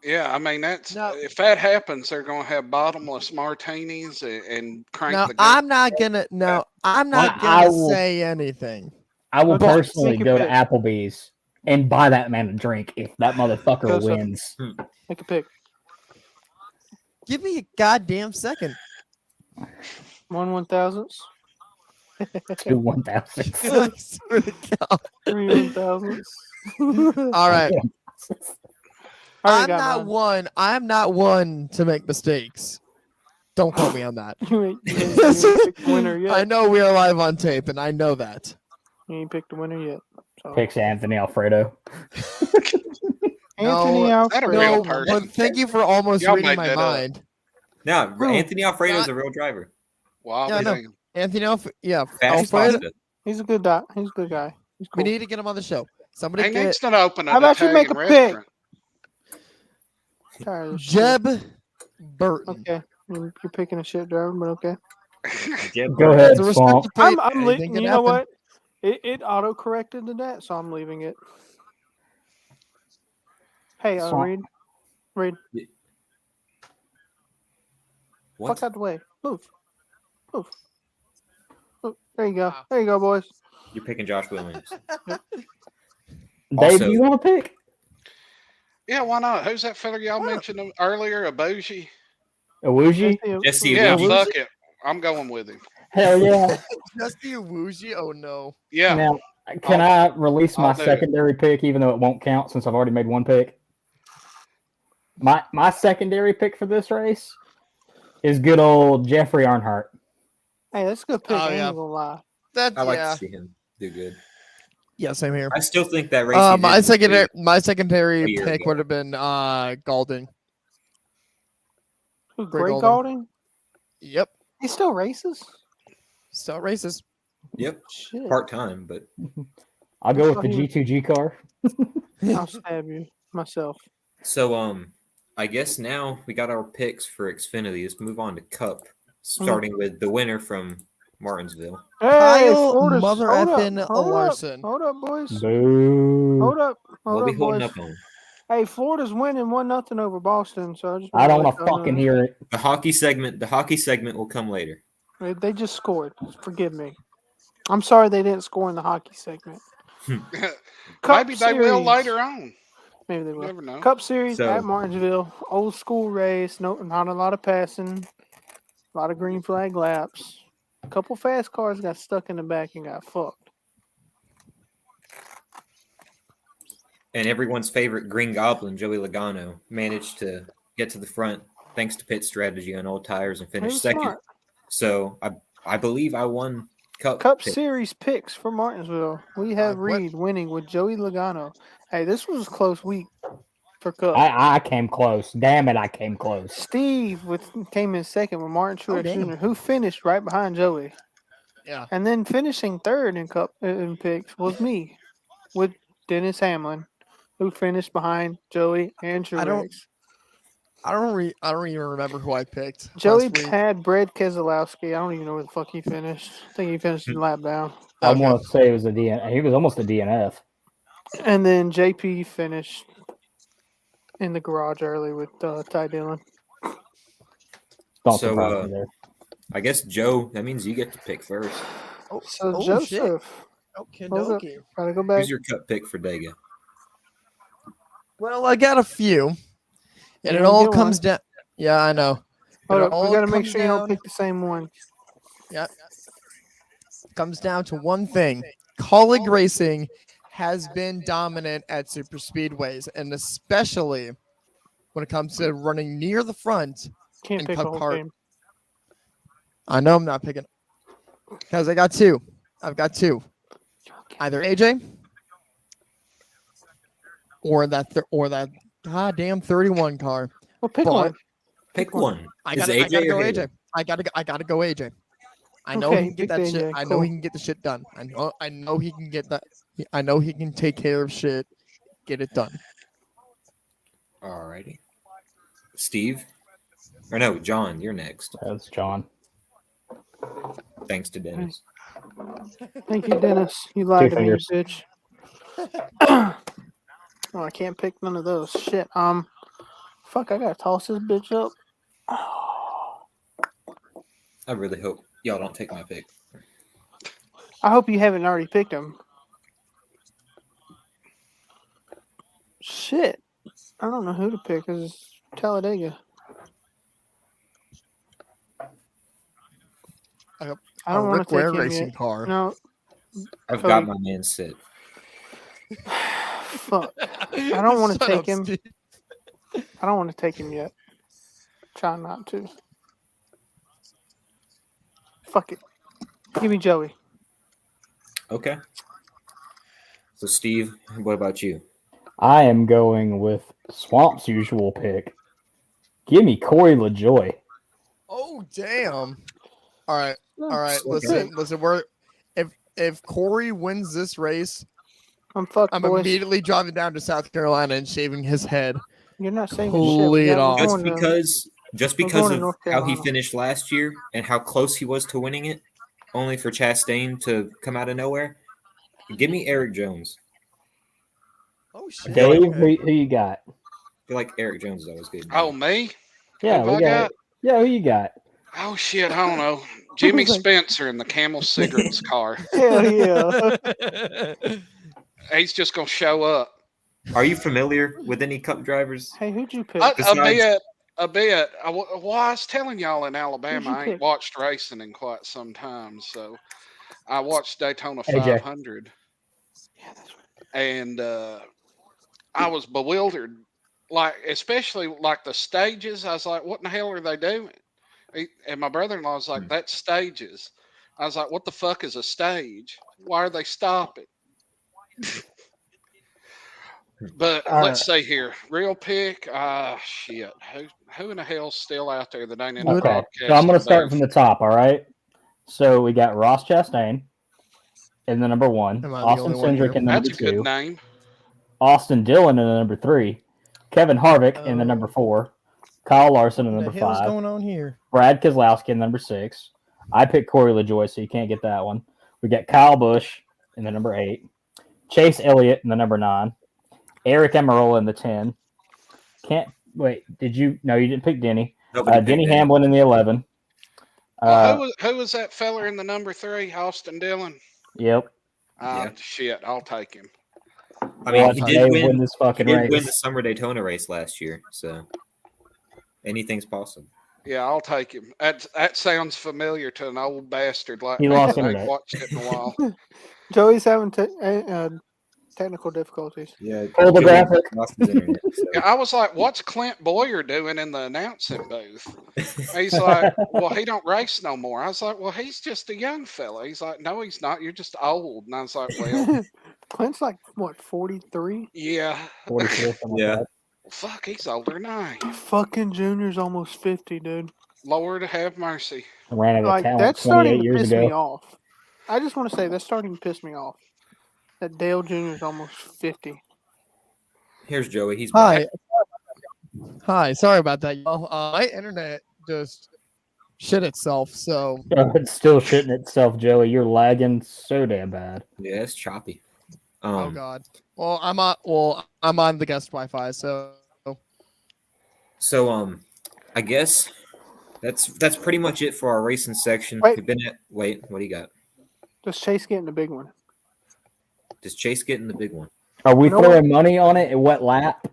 Yeah, I mean that's No. if that happens, they're gonna have bottomless martinis and crank Now the gun. I'm not gonna. No, I'm not I gonna will- say anything. I will Okay, personally make a go to pick. Applebee's and buy that man a drink if that motherfucker Joseph. wins. Make a pick. Give me a goddamn second. 1/1000s, 2 1,000. I swear to God. 3 1,000s. All right. I I'm not one. I'm not one to make mistakes. Don't quote me on that. You ain't picked the winner yet. I know we are live on tape, and I know that. You ain't picked the winner yet. So. Picks Anthony Alfredo. Anthony No, is that a Alfredo. real No, person? but thank you for almost Y'all reading made my that up. mind. no, Who? Anthony Alfredo's Not- a real driver. Wow, Yeah, I know. damn. Anthony yeah, Fast Alfredo. pasta. He's a good guy. He's a good guy. He's We cool. need to get him on the show. Somebody He get needs to open How an about you Italian make a pick? restaurant. Tired of this shit. Jeb Burton. Okay. You're picking a shit driver, but okay. Jeb Go Burton. ahead, It's a Swamp. restricted plate. I'm Anything leaving. can You know happen. what? It auto corrected to that, so I'm leaving it. Hey, Swamp. Reed, What? fuck out the way. Move. Move. There you go. Wow. There you go, boys. You're picking Josh Williams. Dave, Also- do you want to pick? Yeah, why not? Who's that fella y'all mentioned earlier? A bougie? Iwuji? Jesse Yeah, Iwuji. fuck it. I'm going with him. Hell yeah. Justy Awuji? Oh no. Yeah. Now, can I release my I'll do it. secondary pick, even though it won't count since I've already made one pick? My secondary pick for this race is good old Jeffrey Earnhardt. Hey, that's a good pick. Oh, I ain't yeah. gonna lie. That's I like yeah. to see him do good. Yeah, same here. I still think that race. he did My was secondary great. my secondary a year pick ago. would have been Galding. Who, Greg Greg Golden. Golding? Yep. He still races? Still racist. Yep, Shit. part time, but I'll go with the Fucking- G2G car. I'll stab you myself. so I guess now we got our picks for Xfinity. Let's move on to Cup, starting with the winner from Martinsville. Hey, Kyle Florida's, mother hold up, effing hold Larson. Up, hold up, boys. Boo. Hold up. We'll Hold be up, holding boys. up on Hey, Florida's winning 1-0 over Boston, so I just I don't want want to fucking hear it. the hockey segment. The hockey segment will come later. They just scored. Forgive me. I'm sorry they didn't score in the hockey segment. Cup Maybe they will Series. later on. Maybe they You will. never know. Cup Series So- at Martinsville. Old school race. No, not a lot of passing. A lot of green flag laps. A couple fast cars got stuck in the back and got fucked. And everyone's favorite Green Goblin, Joey Logano, managed to get to the front thanks to pit strategy on old tires and He finish was second. smart. So I believe I won Cup. Cup pick. Series picks for Martinsville. We have what- Reed winning with Joey Logano. Hey, this was a close week. for Cup. I came close. Damn it, I came close. Steve came in second with Martin Truex damn. Jr., who finished right behind Joey. Yeah. And then finishing third in Cup in picks was me with Dennis Hamlin, who finished behind Joey and I don't- Truex. I don't even remember who I picked Joey last week. had Brad Keselowski. I don't even know where the fuck he finished. I think he finished in lap down. I Okay. want to say it was a DN. He was almost a DNF. And then JP finished in the garage early with Ty Dillon. Don't So, surprise me there. I guess Joe. That means you get to pick first. So shit. Joseph, Okay, hold up. dokie. Gotta go back. Who's your Cup pick for Dega? Well, I got a few, and You it don't all get comes one. down. Yeah, I know. But Hold it up. all We gotta make comes sure you don't down- pick the same one. Comes down to one thing: Colleague Racing has been dominant at super speedways, and especially when it comes to running near the front. Can't and pick a Cup whole Cart. game. I know I'm not picking because I got two. I've got two. Either AJ or that goddamn 31 car. Well, pick But- one. Pick one. I Is gotta AJ go or AJ. Haley? I gotta go AJ. I know Okay, he can get pick that shit. AJ, I know cool. he can get the shit done. I know he can get that. I know he can take care of shit. Get it done. Alrighty. Steve? Or no, John, you're next. That's John. Thanks to Dennis. Thank you, Dennis. You lied to me, you fingers. bitch. Oh, I can't pick none of those. Shit. Fuck, I gotta toss this bitch up. I really hope y'all don't take my pick. I hope you haven't already picked him. Shit. I don't know who to pick because it's Talladega. I don't want Rick to Ware take him racing yet. car. No, I've Cody. got my man set. fuck. I don't want to Shut take up, him. Steve. I don't want to take him yet. Try not to. Fuck it. Give me Joey. Okay. So, Steve, what about you? I am going with Swamp's usual pick. Give me Corey LaJoy. Oh damn! All right, all right. Okay. Listen. We're if Corey wins this race, I'm fucked, I'm boys. immediately driving down to South Carolina and shaving his head. You're not saving Pull shit. it off. Just Going to- because we're because going to of North how he Carolina. finished last year and how close he was to winning it, only for Chastain to come out of nowhere. Give me Eric Jones. Oh shit! Dave, okay. who you got? I feel like Eric Jones is always good. Oh, me? Yeah, Who we I got. got? Yeah, who you got? Oh shit, I don't know. Jimmy like- Spencer in the Camel Cigarettes car. Hell yeah. He's just gonna show up. Are you familiar with any Cup drivers? Hey, who'd you pick? A Besides- bit. Well, I was telling y'all in Alabama, you I ain't pick? watched racing in quite some time, so I watched Daytona AJ. 500, and I was bewildered. Like, especially like the stages, I was like, "What in the hell are they doing?" And my brother-in-law was like, "That's stages." I was like, "What the fuck is a stage? Why are they stopping?" But let's see here. Real pick. Shit. Who in the hell's still out there that ain't in the Okay, broadcast? so I'm going to start booth? from the top. All right. So we got Ross Chastain in the number 1, Am I the Austin only one here? Cindric in the That's number a good 2, name. Austin Dillon in the number 3, Kevin Harvick in the number 4, Kyle Larson in the What the number hell's 5, going on here? Brad Keselowski in number 6. I picked Corey LaJoy, so you can't get that one. We got Kyle Busch in the number 8, Chase Elliott in the number 9, Eric Emarola in the 10. Can't wait. Did you? No, you didn't pick Denny. Nobody picked Denny Denny. Hamlin in the 11. Who was that feller in the number 3? Austin Dillon. Yep. Yeah. Shit, I'll take him. I mean, Watch he Dave did win. this He fucking did race. win the Summer Daytona race last year, so anything's possible. Yeah, I'll take him. That sounds familiar to an old bastard like He me lost that ain't internet. watched it in a while. Joey's having technical difficulties. Yeah, Pull the Joey graphic. lost his internet, so. Yeah, I was like, "What's Clint Boyer doing in the announcing booth?" He's like, "Well, he don't race no more." I was like, "Well, he's just a young fella." He's like, "No, he's not. You're just old." And I was like, "Well, Clint's like, what, 43? yeah." 44, something Yeah. like Fuck, he's older than I am. Fucking Junior's almost 50, dude. Lord have mercy. Ran out of Like talent that's 28 starting to years piss ago. me off. I just want to say that's starting to piss me off. That Dale Jr.'s almost 50. Here's Joey. He's back. Hi. Sorry about that, y'all. My internet just shit itself. So It's still shitting itself, Joey. You're lagging so damn bad. Yeah, it's choppy. oh god. Well, I'm on the guest Wi-Fi. So So I guess that's pretty much it for our racing section. Wait. Wait, what do you got? Does Chase getting the big one? Does Chase get in the big one? Are we No. throwing money on it? What lap?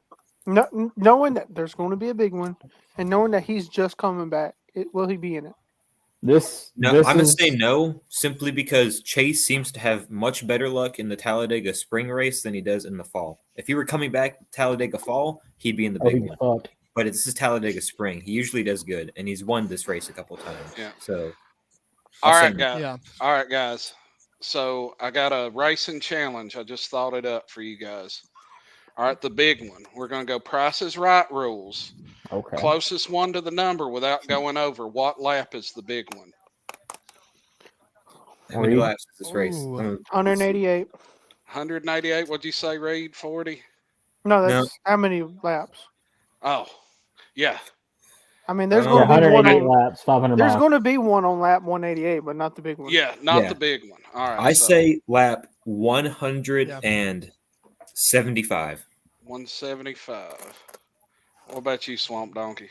No, knowing that there's going to be a big one, and knowing that he's just coming back, will he be in it? No, I'm gonna say no, simply because Chase seems to have much better luck in the Talladega Spring race than he does in the fall. If he were coming back Talladega Fall, he'd be in the big one. Fucked. But it's just Talladega Spring. He usually does good, and he's won this race a couple times. Yeah. So, All I'll say right, no. guys. yeah. All right, guys. So I got a racing challenge. I just thought it up for you guys. All right, the big one. We're going to go Price is Right rules. Okay. Closest one to the number without going over. What lap is the big one? How many Reed? laps is this race? Ooh. 188. 188. What'd you say, Reed? 40? No, that's how many laps? Oh, yeah. I mean, there's Yeah, going to be one 188 on. laps, 500 There's miles. going to be one on lap 188, but not the big one. Yeah, not Yeah. the big one. All right. I so say lap 175. 175. What about you, Swamp Donkey?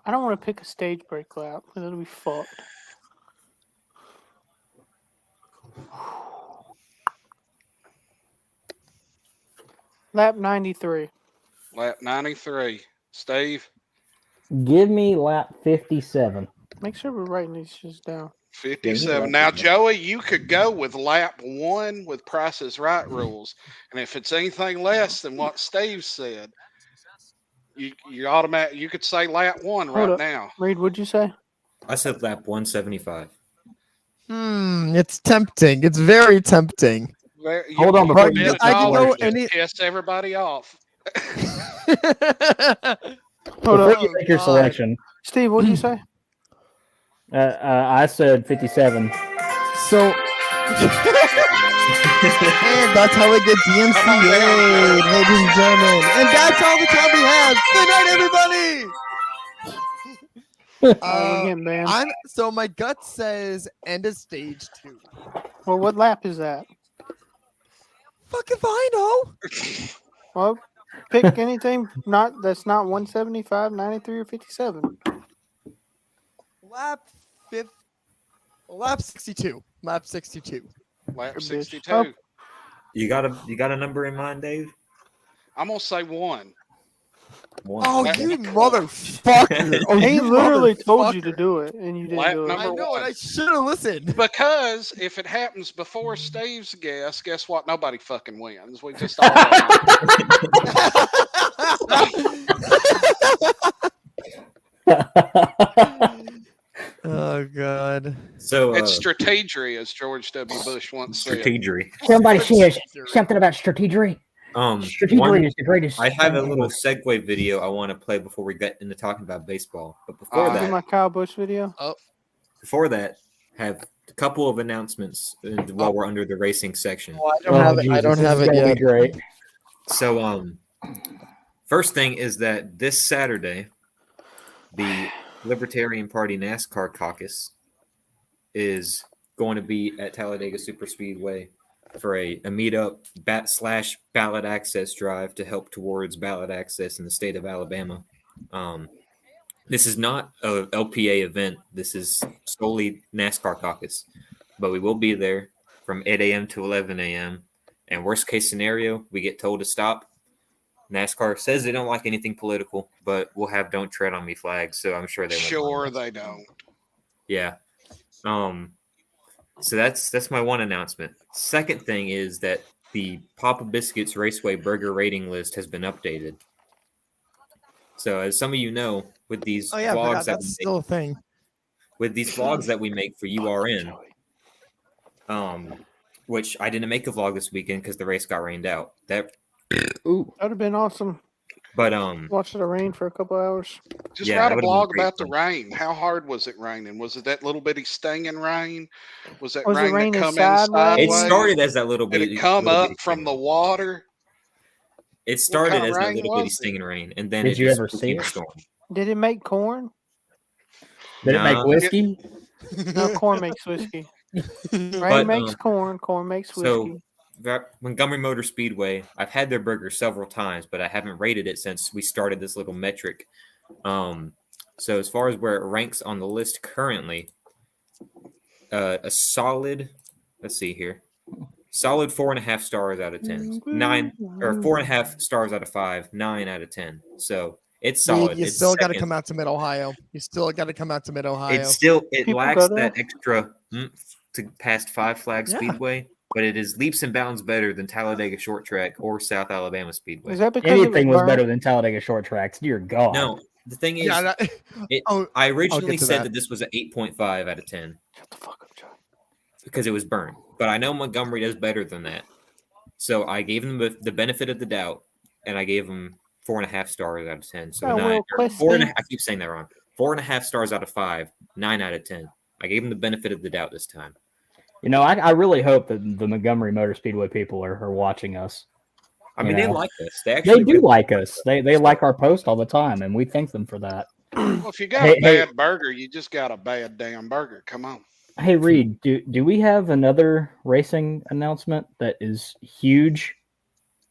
I don't want to pick a stage break lap because it'll be fucked. Lap 93. Lap 93. Steve? Give me lap 57. Make sure we're writing these shits down. 57. Now, Joey, you could go with lap 1 with Price is Right rules. And if it's anything less than what Steve said, you could say lap 1 Hold right up. now. Reed, what'd you say? I said lap 175. It's tempting. It's very tempting. Hold on, before bet you- $1 I didn't know just to any- piss everybody off. Hold Before up. you make your God. selection, Steve, what'd you say? I said 57. So, and that's how we get DMCA, ladies and gentlemen. And that's all the time we have. Good night, everybody. We're getting banned. So my gut says end of stage 2. Well, what lap is that? Fuck if I know. Well, pick anything that's not 175, 93, or 57. Lap 62. Lap 62. Lap Bitch. 62. Oh. You got a number in mind, Dave? I'm going to say 1. One. Oh, Lap- you motherfucker. Oh, He you literally told you to motherfucker. do it, and you didn't Lap do it. number I know, one. and I should have listened. Because if it happens before Steve's guess what? Nobody fucking wins. We just all win. Oh god. So It's strategery, as George W. Bush once said. strategery. Somebody says something about strategery. Strategery One, is the greatest. I have a thing little ever. segue video I want to play before we get into talking about baseball. But All Do right. my Kyle Busch video. before that, have a couple of announcements while we're under the racing section. Oh, I don't have it. I Jesus, don't this have is it gonna yet. be great. So, first thing is that this Saturday, the Libertarian Party NASCAR caucus is going to be at Talladega Superspeedway for a meetup / ballot access drive to help towards ballot access in the state of Alabama. This is not a LPA event. This is solely NASCAR caucus, but we will be there from 8 a.m. to 11 a.m. And worst case scenario, we get told to stop. NASCAR says they don't like anything political, but we'll have "Don't Tread on Me" flags, so I'm sure they won't. Sure, they don't. Yeah. So that's my one announcement. Second thing is that the Papa Biscuits Raceway burger rating list has been updated. So as some of you know, with these Oh yeah, I vlogs forgot, that that's we still a thing. with these vlogs that we make for URN, which I didn't make a vlog this weekend because the race got rained out. Ooh. That'd have been awesome. But Watch it rain for a couple hours. Just Yeah, write that a would've been blog great about the fun. rain. How hard was it raining? Was it that little bitty stinging rain? Was that Was it rain that raining come in sideways? it sideways? started as that little Did bitty. it come little up bitty from stinging the rain. water? It started kind of as that rain little bitty was it? stinging rain, and then Did it you just ever see became a it? storm. Did it make corn? Did it make Nah. whiskey? No, corn makes whiskey. Rain But, makes corn. Corn makes whiskey. So Montgomery Motor Speedway, I've had their burger several times, but I haven't rated it since we started this little metric. So as far as where it ranks on the list currently, a solid, let's see here, solid 4.5 stars out of 10. 9 or 4.5 stars out of 5, 9 out of 10. So it's solid. You It's still got to second. come out to Mid Ohio. You still got to come out to Mid Ohio. It People lacks go there? that extra to past Five Flag Yeah. Speedway, but it is leaps and bounds better than Talladega Short Track or South Alabama Speedway. Is that because Anything it was was better burnt? than Talladega Short Tracks. Dear God. No, the thing is, Yeah, that- oh, I originally to said that. that this was an 8.5 out of 10 Shut the fuck up, Joe. because it was burned, but I know Montgomery does better than that. So I gave them the benefit of the doubt, and I gave them 4.5 stars out of 10. So Oh, 9, well, or 4.5. Questy. I keep saying that wrong. 4.5 stars out of 5, 9 out of 10. I gave them the benefit of the doubt this time. You know, I really hope that the Montgomery Motor Speedway people are watching us. I You mean, they know. like us. They actually They do really like us. They like our post all the time, and we thank them for that. Well, if you got Hey, a bad burger, you just got a bad damn burger. Come on. Hey Reed, do we have another racing announcement that is huge,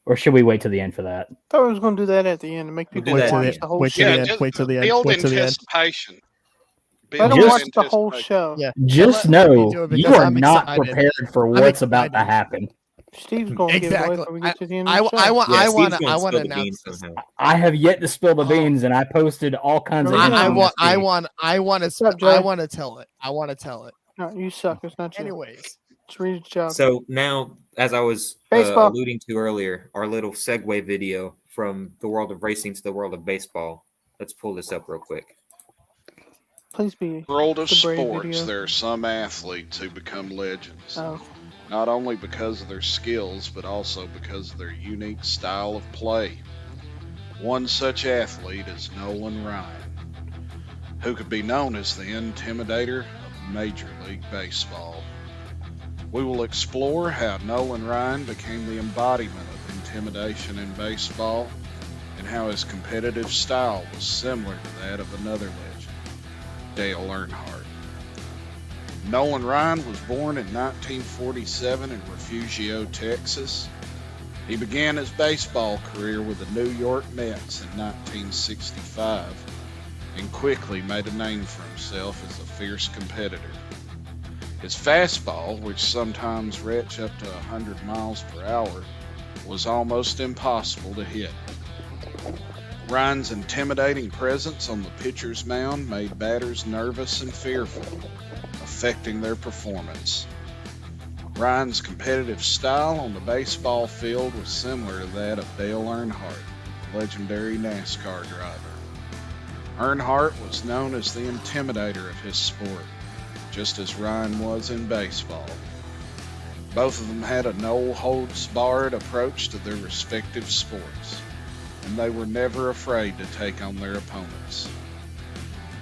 or should we wait to the end for that? Thought we was going to do that at the end to make We'll people do that at watch the the end. whole Wait till show. the end. just Wait till the end. build Wait till the end. anticipation. Let Build them Just- watch the whole anticipation. show. Yeah. Just Let me know do it you because are I'm not excited. prepared for I'm what's about to excited. happen. Steve's going to give it away Exactly. before we get to the end I of the show. want Yeah, I Steve's want gonna I want spill to the beans announce this. somehow. I have yet to spill the Oh. beans, and I posted all kinds of. I hints I on want this I week. want I want What's up, to Joe? I want to tell it. I want to tell it. No, you suck. It's not you. Anyways, It's Reed's job. So now, as I was Baseball. alluding to earlier, our little segue video from the world of racing to the world of baseball. Let's pull this up real quick. Please be. World of The Brave sports, video. there are some athletes who become legends. Oh, Not only because of their skills, but also because of their unique style of play. One such athlete is Nolan Ryan, who could be known as the Intimidator of Major League Baseball. We will explore how Nolan Ryan became the embodiment of intimidation in baseball and how his competitive style was similar to that of another legend, Dale Earnhardt. Nolan Ryan was born in 1947 in Refugio, Texas. He began his baseball career with the New York Mets in 1965 and quickly made a name for himself as a fierce competitor. His fastball, which sometimes reached up to 100 miles per hour, was almost impossible to hit. Ryan's intimidating presence on the pitcher's mound made batters nervous and fearful, affecting their performance. Ryan's competitive style on the baseball field was similar to that of Dale Earnhardt, legendary NASCAR driver. Earnhardt was known as the intimidator of his sport, just as Ryan was in baseball. Both of them had a no-holds-barred approach to their respective sports, and they were never afraid to take on their opponents.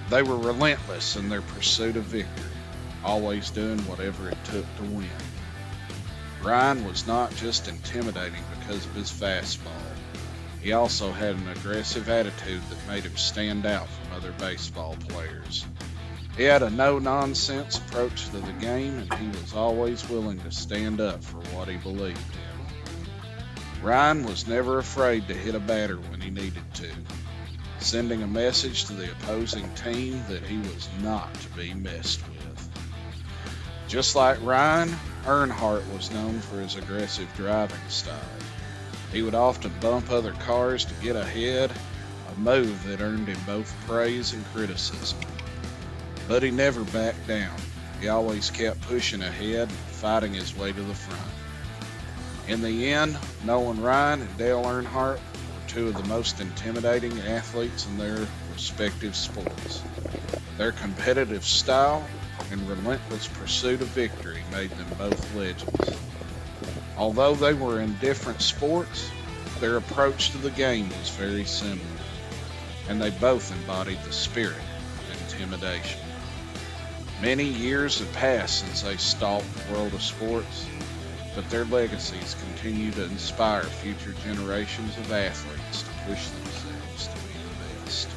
They were relentless in their pursuit of victory, always doing whatever it took to win. Ryan was not just intimidating because of his fastball. He also had an aggressive attitude that made him stand out from other baseball players. He had a no-nonsense approach to the game, and he was always willing to stand up for what he believed in. Ryan was never afraid to hit a batter when he needed to, sending a message to the opposing team that he was not to be messed with. Just like Ryan, Earnhardt was known for his aggressive driving style. He would often bump other cars to get ahead, a move that earned him both praise and criticism. But he never backed down. He always kept pushing ahead and fighting his way to the front. In the end, Nolan Ryan and Dale Earnhardt were two of the most intimidating athletes in their respective sports. Their competitive style and relentless pursuit of victory made them both legends. Although they were in different sports, their approach to the game was very similar, and they both embodied the spirit of intimidation. Many years have passed since they stalked the world of sports, but their legacies continue to inspire future generations of athletes to push themselves to be the best.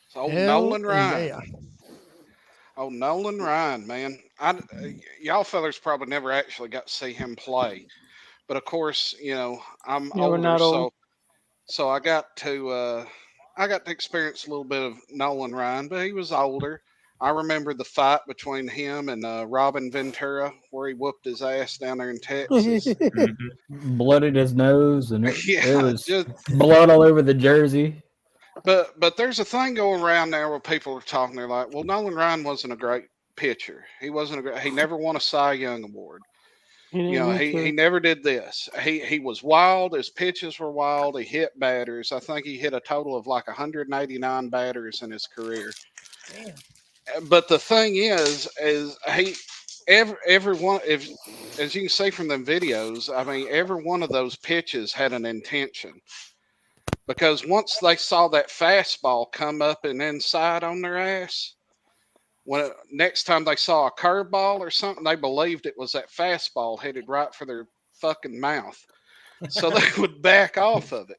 So Hell Nolan Ryan. yeah. Oh, Nolan Ryan, man. Y'all fellers probably never actually got to see him play. But of course, I'm Yeah, we're older, not old. so I got to experience a little bit of Nolan Ryan, but he was older. I remember the fight between him and Robin Ventura, where he whooped his ass down there in Texas. Mhm. Blooded his nose, and it Yeah, was just blood all over the jersey. but there's a thing going around now where people are talking. They're like, "Well, Nolan Ryan wasn't a great pitcher. He wasn't a great. He never won a Cy Young award. He didn't need He to. never did this. He was wild. His pitches were wild. He hit batters. I think he hit a total of like 189 batters in his career. Damn. But the thing is he every one, if as you can see from them videos, I mean, every one of those pitches had an intention. Because once they saw that fastball come up and inside on their ass, when next time they saw a curveball or something, they believed it was that fastball headed right for their fucking mouth, so they would back off of it.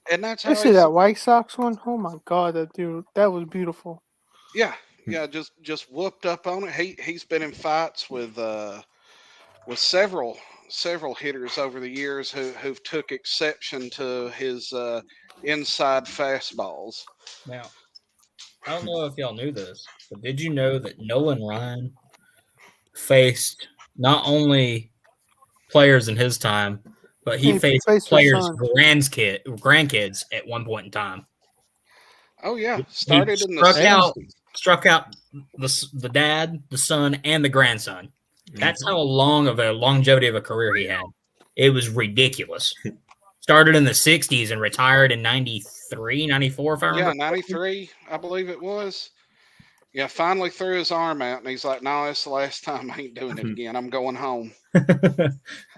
And that's how You see he's, that White Sox one? Oh my God, that was beautiful. yeah, just whooped up on it. He's been in fights with several hitters over the years who've took exception to his inside fastballs. Now, I don't know if y'all knew this, but did you know that Nolan Ryan faced not only players in his time, but he He faced faced their players' son. grandkids at one point in time. Oh yeah, He started in the struck out the dad, the son, and the grandson. That's how long of a longevity of a career he had. It was ridiculous. Started in the 60s and retired in 93, 94, if I remember. 93, I believe it was. Yeah, finally threw his arm out, and he's like, "No, that's the last time. I ain't doing it again. I'm going home."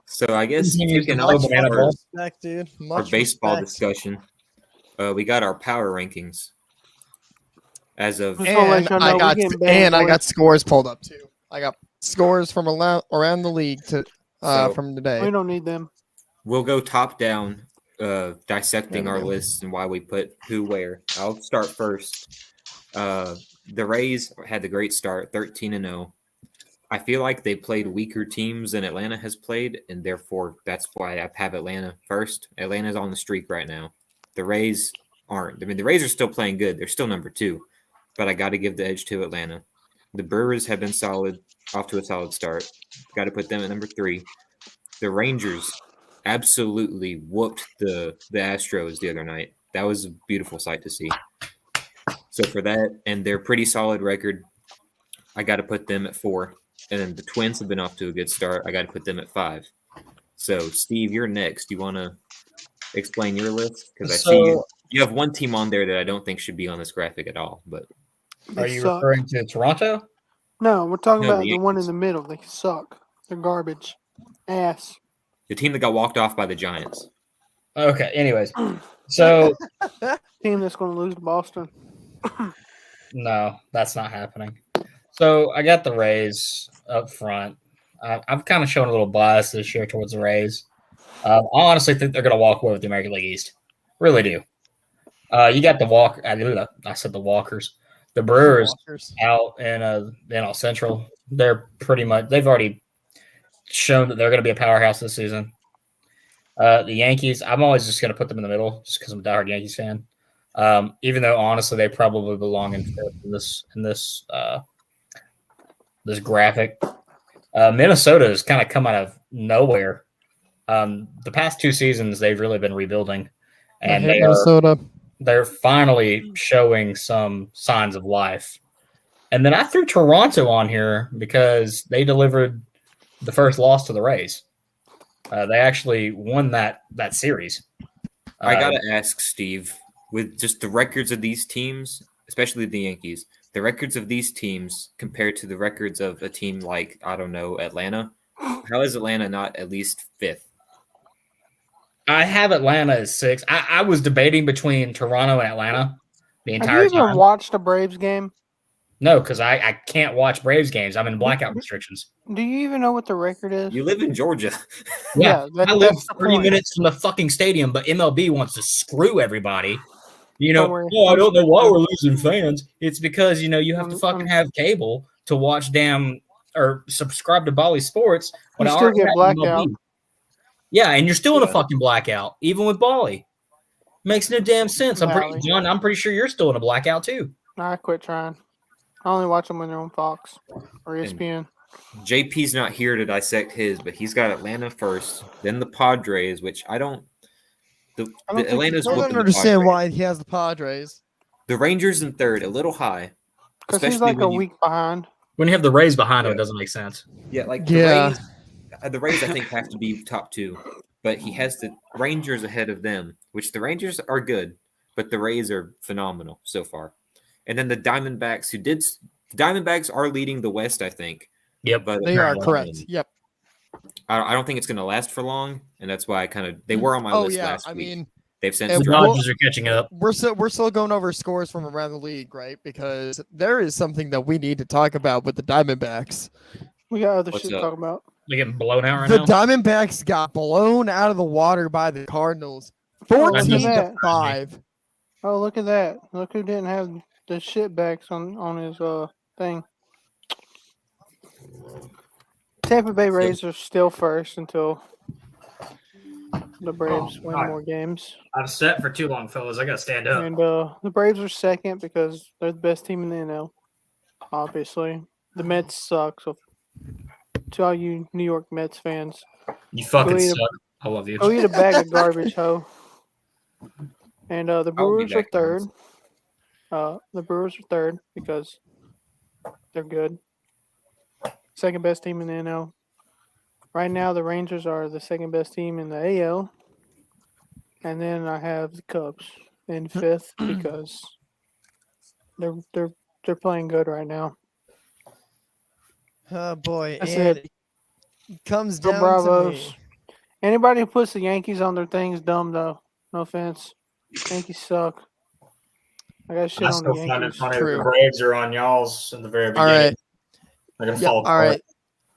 So I guess Continues kicking to off throw banana our, balls. Respect, dude. our Much baseball respect. discussion, we got our power rankings as of Just wanna let And y'all know I we got getting banned, I boys. got scores pulled up too. I got scores from around the league to So- from today. We don't need them. we'll go top down, dissecting Yeah, our man. lists and why we put who where. I'll start first. The Rays had the great start, 13-0. I feel like they played weaker teams than Atlanta has played, and therefore that's why I have Atlanta first. Atlanta's on the streak right now. The Rays aren't. I mean, the Rays are still playing good. They're still number 2, but I got to give the edge to Atlanta. The Brewers have been solid, off to a solid start. Got to put them at number 3. The Rangers absolutely whooped the Astros the other night. That was a beautiful sight to see. So for that and their pretty solid record, I got to put them at 4. And then the Twins have been off to a good start. I got to put them at 5. So Steve, you're next. You want to explain your list? Because I see you have one team on there that I don't think should be on this graphic at all. But Are They you suck. referring to Toronto? No, we're talking No, about the the one in Yankees. the middle. They suck. They're garbage. Ass. the team that got walked off by the Giants. Okay. Anyways, so Team that's going to lose to Boston. no, that's not happening. So I got the Rays up front. I've kind of shown a little bias this year towards the Rays. I honestly think they're going to walk away with the American League East. Really do. You got the I said the Walkers. The Brewers Walkers. out in NL Central. They're pretty much. They've already shown that they're going to be a powerhouse this season. The Yankees. I'm always just going to put them in the middle, just because I'm a diehard Yankees fan. Even though honestly they probably belong in fifth in this graphic. Minnesota has kind of come out of nowhere. The past 2 seasons they've really been rebuilding, I and hate Minnesota. they're finally showing some signs of life. And then I threw Toronto on here because they delivered the first loss to the Rays. They actually won that series. I got to ask Steve, with just the records of these teams, especially the Yankees, the records of these teams compared to the records of a team like, I don't know, Atlanta. How is Atlanta not at least fifth? I have Atlanta as 6. I was debating between Toronto and Atlanta the Have you entire even time. watched a Braves game? No, because I can't watch Braves games. I'm in blackout restrictions. Do you even know what the record is? You live in Georgia. Yeah, that- I live that's the 30 point. minutes from the fucking stadium, but MLB wants to screw everybody. You Don't know, worry, oh, I I'm don't know why sure. we're losing fans. It's because, you have to fucking have cable to watch or subscribe to Bally Sports. When You I still already get have blacked MLB. out. Yeah, and you're still in a Yeah. fucking blackout, even with Bally. Makes no damn sense. Valley. John, I'm pretty sure you're still in a blackout too. I quit trying. I only watch them when they're on Fox or And ESPN. JP's not here to dissect his, but he's got Atlanta first, then the Padres, which I don't think Atlanta's I he's whooping don't the understand Padres. why he has the Padres. The Rangers in third, a little high. Because he's Especially like a when you, week behind. When you have the Rays behind him, Yeah. it doesn't make sense. yeah, like Yeah. the Rays I think have to be top 2, but he has the Rangers ahead of them, which the Rangers are good, but the Rays are phenomenal so far. And then the Diamondbacks, Diamondbacks are leading the West, I think. Yep, But They are apparently. correct. Yep. I don't think it's going to last for long, and that's why they were on my Oh list yeah. last I week. mean, They've since and The dropped. Dodgers are catching up. we're still going over scores from around the league, right? Because there is something that we need to talk about with the Diamondbacks. We got other What's shit to up? talk about. They're getting blown out right The now. Diamondbacks got blown out of the water by the Cardinals, Oh, look at 14-5. Oh, look at that. Look who didn't have the shit backs on his thing. Tampa Bay Rays are still first until the Braves win God. more games. I've sat for too long, fellas. I gotta stand up. And the Braves are second because they're the best team in the NL. Obviously. The Mets suck, so to all you New York Mets fans, You fucking Go eat a- suck. I love you. go eat a bag of garbage, ho. And the I'll be Brewers are back, third. guys. The Brewers are third because they're good. Second best team in the NL. Right now, the Rangers are the second best team in the AL. And then I have the Cubs in fifth because they're playing good right now. Oh boy, That's and it. it comes Go down to Bravos. me. Anybody who puts the Yankees on their thing is dumb, though. No offense. Yankees suck. I got shit I on still the find it Yankees. funny that True. the Braves are on y'all's in the very All beginning. right. They're gonna Yeah, fall all apart. right.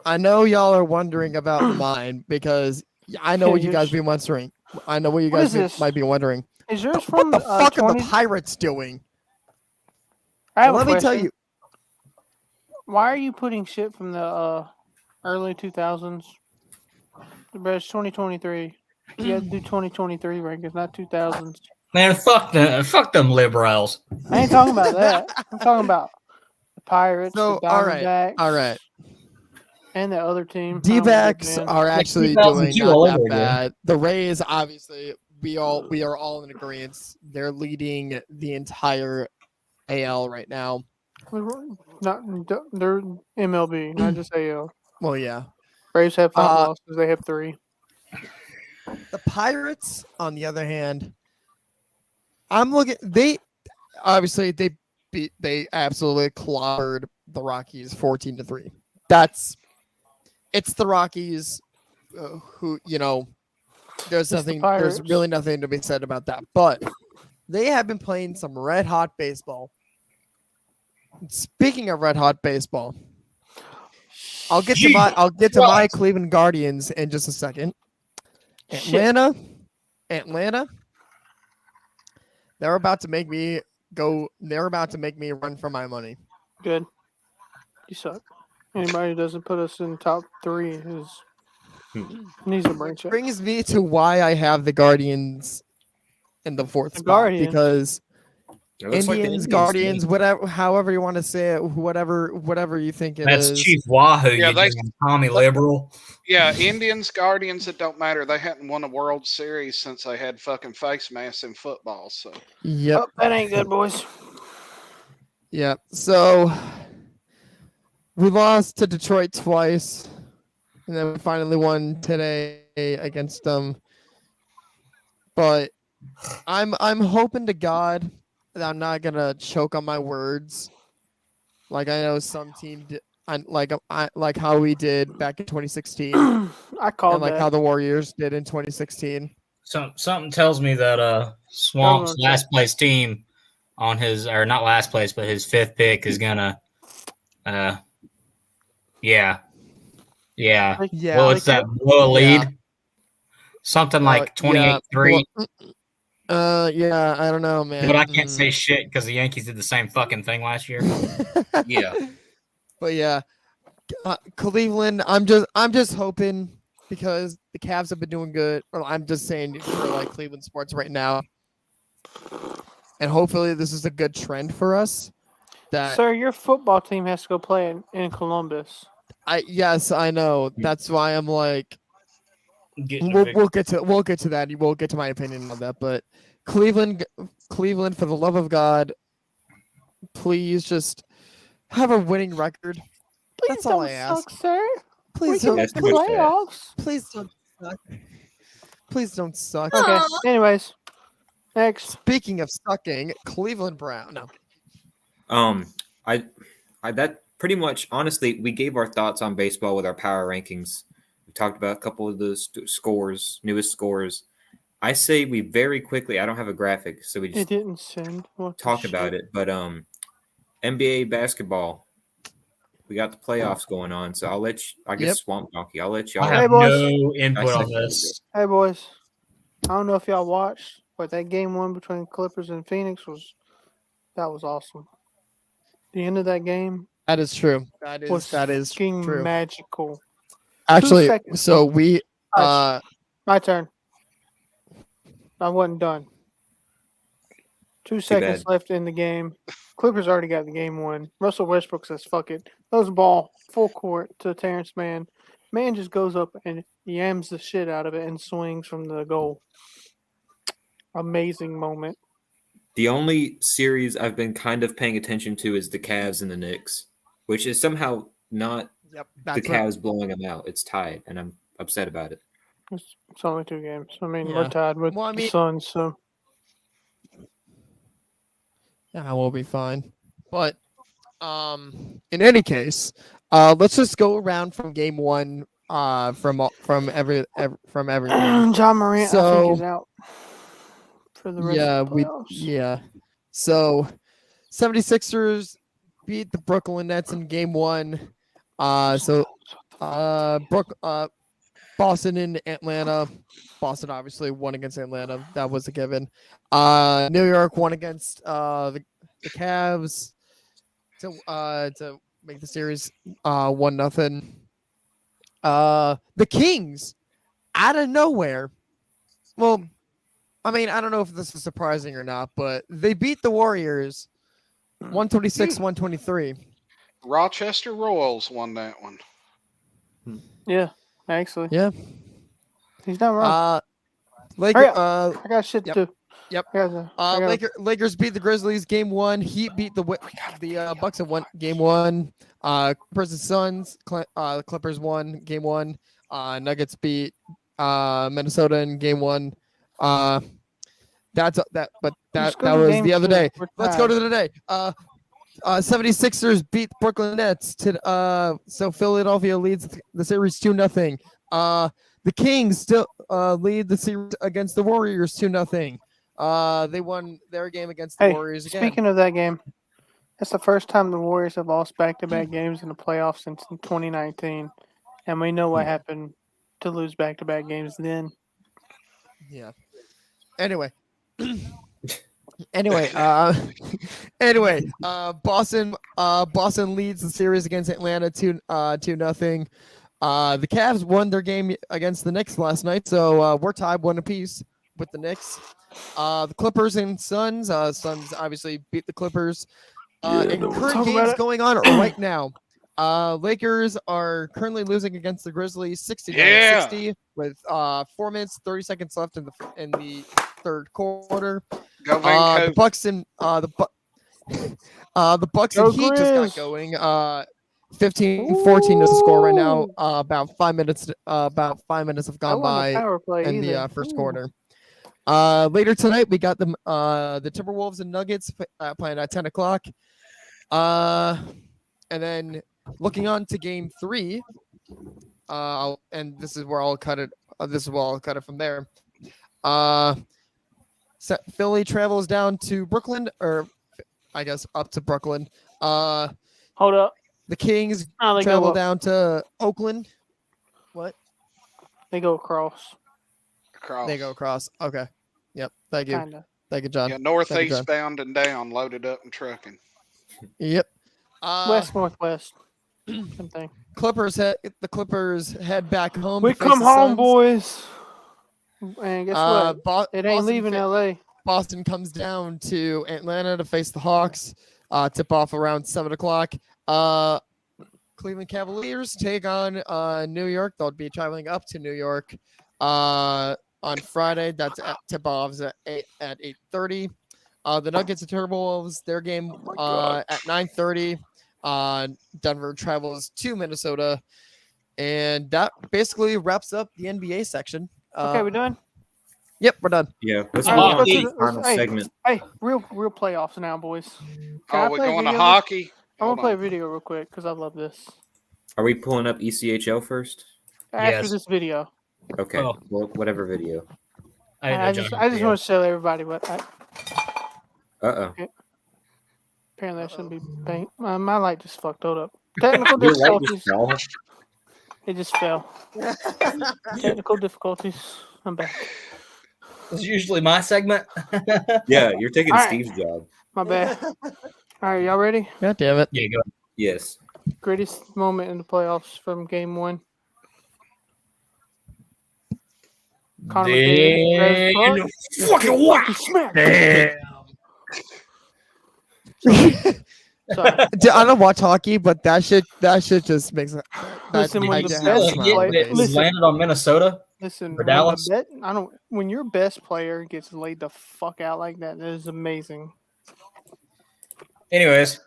I know y'all are wondering about mine because I know Yeah, what you you're guys just- be wondering. I know what you What guys is this? might be wondering. Is yours What from the fuck are 20? the Pirates doing? I have a Let me tell question. you. Why are you putting shit from the early 2000s? But it's 2023. You got to do 2023 rankings, not 2000s. Man, fuck them liberals. I ain't talking about that. I'm talking about the Pirates, So, the all right, Diamondbacks, all right. and the other team. D-backs are actually doing 2002 not all that over again. bad. The Rays, obviously, we are all in agreement. They're leading the entire AL right now. Not they're MLB, not just AL. Well, yeah. Braves have 5 Uh, losses. They have 3. The Pirates, on the other hand, I'm looking. They obviously they absolutely clobbered the Rockies 14-3. It's the Rockies, who there's the nothing. There's Pirates. really nothing to be said about that. But they have been playing some red hot baseball. Speaking of red hot baseball, I'll get to my Cleveland Guardians in just a second. Atlanta, they're about to make me go. They're about to make me run for my money. Good. You suck. Anybody who doesn't put us in top 3 needs a brain check. Brings me to why I have the Guardians in the fourth The spot Guardians. because It looks like the Indians, Indians Guardians, stink. whatever, however you want to say it, whatever you think it is. That's Chief Wahoo, Yeah, you they- damn Tommy liberal. Yeah, Indians, Guardians, it don't matter. They hadn't won a World Series since they had fucking face masks in football. So Yep. Oh, that ain't good, boys. Yep. So we lost to Detroit twice, and then we finally won today against them. But I'm hoping to God that I'm not gonna choke on my words Like I know some team like how we did back in 2016, I called and like that. how the Warriors did in 2016. Something tells me that Swamp's Someone last place team on his, or not last place, but his 5th pick is gonna yeah. Yeah. Well, it's that blow a lead. Something like 28-3. Yeah, I don't know, man. But I can't say shit because the Yankees did the same fucking thing last year. Yeah. But yeah, Cleveland. I'm just hoping because the Cavs have been doing good. Or I'm just saying for like Cleveland sports right now, and hopefully this is a good trend for us. That Sir, your football team has to go play in Columbus. Yes, I know. That's why I'm like, we'll get to that. You won't get to my opinion on that, but Cleveland, for the love of God, please just have a winning record. That's all I ask. Suck, sir. Please We can don't. make the playoffs. Please don't suck. Please don't suck. Okay. Anyways, next. Speaking of sucking, Cleveland Brown. No. I that pretty much, honestly, we gave our thoughts on baseball with our power rankings. We talked about a couple of the newest scores. I say we very quickly, I don't have a graphic, so we just didn't send. talk about it. But NBA basketball, we got the playoffs going on, so I'll let you, I guess Swamp Donkey, I'll let y'all. I have no input on this. Hey boys, I don't know if y'all watched, but that game 1 between Clippers and Phoenix was awesome. The end of that game. That is true. That is true. Magical. Actually, so we my turn. I wasn't done. 2 seconds left in the game. Clippers already got the game won. Russell Westbrook says, "Fuck it." Throws the ball full court to Terrence Mann. Man just goes up and yams the shit out of it and swings from the goal. Amazing moment. The only series I've been kind of paying attention to is the Cavs and the Knicks, which is somehow not the Cavs blowing them out. It's tied, and I'm upset about it. It's only 2 games. I mean, we're tied with the Suns, so. Yeah, we'll be fine. But in any case, let's just go around from game 1 from everything. John Morant, I think, is out for the rest of the playoffs. So 76ers beat the Brooklyn Nets in game 1. Boston and Atlanta. Boston obviously won against Atlanta. That was a given. New York won against the Cavs to make the series 1-0. The Kings out of nowhere. Well, I mean, I don't know if this is surprising or not, but they beat the Warriors 126-123. Rochester Royals won that one. Yeah, actually. Yeah. He's not wrong. I got shit to do. Yep. Lakers beat the Grizzlies game 1. Heat beat the Bucks in game 1. Clippers and Suns. Clippers won game 1. Nuggets beat Minnesota in game 1. That was the other day. Let's go to the day. 76ers beat Brooklyn Nets so Philadelphia leads the series 2-0. The Kings still lead the series against the Warriors 2-0. They won their game against the Warriors again. Speaking of that game, that's the first time the Warriors have lost back-to-back games in the playoffs since 2019, and we know what happened to lose back-to-back games then. Yeah. Anyway, Boston leads the series against Atlanta 2-0. The Cavs won their game against the Knicks last night, so we're tied 1 apiece with the Knicks. The Clippers and Suns. Suns obviously beat the Clippers. And current games going on right now. Lakers are currently losing against the Grizzlies 69-60 with 4 minutes 30 seconds left in the third quarter. The Bucks and the Bucks and Heat just got going. 15-14 is the score right now. About 5 minutes have gone by in the first quarter. Later tonight we got the Timberwolves and Nuggets playing at 10 o'clock. And then looking on to game 3, and this is where I'll cut it. This is where I'll cut it from there. Philly travels down to Brooklyn, or I guess up to Brooklyn. Hold up. The Kings Oh, they travel go up. down to Oakland. What? They go across. Across. They go across. Okay. Yep. Thank you. Kinda. Thank you, John. Yeah, Thank you, northeast John. bound and down, loaded up and trucking. Yep. West, northwest. Same thing. The Clippers head back home. We to face come the home, Suns. boys. And guess what? It ain't Boston leaving LA. Boston comes down to Atlanta to face the Hawks. Tip off around 7:00. Cleveland Cavaliers take on New York. They'll be traveling up to New York on Friday. That's at tip offs at 8:30. The Nuggets and Timberwolves, their game at 9:30. Denver travels to Minnesota, and that basically wraps up the NBA section. Okay, we done? Yep, we're done. Yeah, let's All move right, on let's to go the to final hey, segment. Hey, real playoffs now, boys. Can I Oh, we're play a going to video? hockey? I want Hold to play a on. video real quick because I love this. Are we pulling up ECHL first? After Yes. this video, Okay. Oh. Well, whatever video. I just want to show everybody what. Apparently, I shouldn't be paying. My light just fucked up. Technical Your light difficulties. just fell. It just fell. Technical difficulties. I'm back. It's usually my segment. Yeah, you're taking All right. Steve's job. My bad. All right, y'all ready? God damn it. Yeah, go ahead. Yes. Greatest moment in the playoffs from Game 1. Connor McDavid grabs the puck. Fucking what? Smack. Damn. Sorry. I don't watch hockey, but that shit just makes that Listen, when I the just best have a smile on my player- face. listen. landed on Minnesota. Listen, For Dallas? when your best player gets laid the fuck out like that is amazing. Anyways,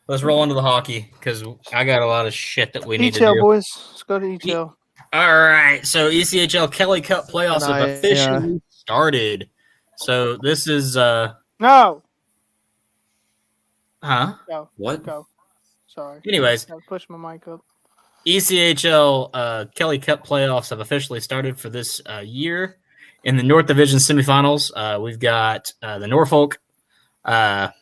let's roll into the hockey because I got a lot of shit that we need to ETL, do. boys. Let's go to ETL. All right, so ECHL Kelly Cup playoffs have officially started. So this is No. Go. What? Go. Sorry. Anyways. I push my mic up. ECHL Kelly Cup playoffs have officially started for this year. In the North Division semifinals, we've got the Norfolk. I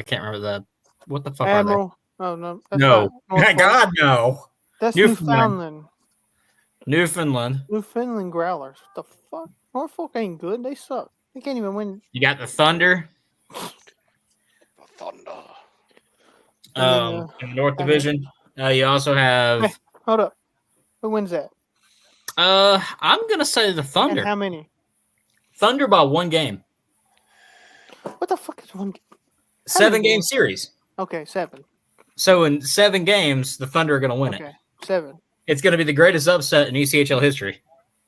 can't remember what the fuck Admiral. Oh no. That's No. not Norfolk. God, no. That's Newfoundland. Newfoundland. Newfoundland. Newfoundland Growlers. What the fuck? Norfolk ain't good. They suck. They can't even win. You got the Thunder. The Thunder. And In the North Division, you also have. Hey, hold up. Who wins that? I'm gonna say the And Thunder. how many? Thunder by one game. What the fuck is one? 7-game series. Okay, 7. So in 7 games, the Thunder are gonna win Okay, it. 7. It's gonna be the greatest upset in ECHL history.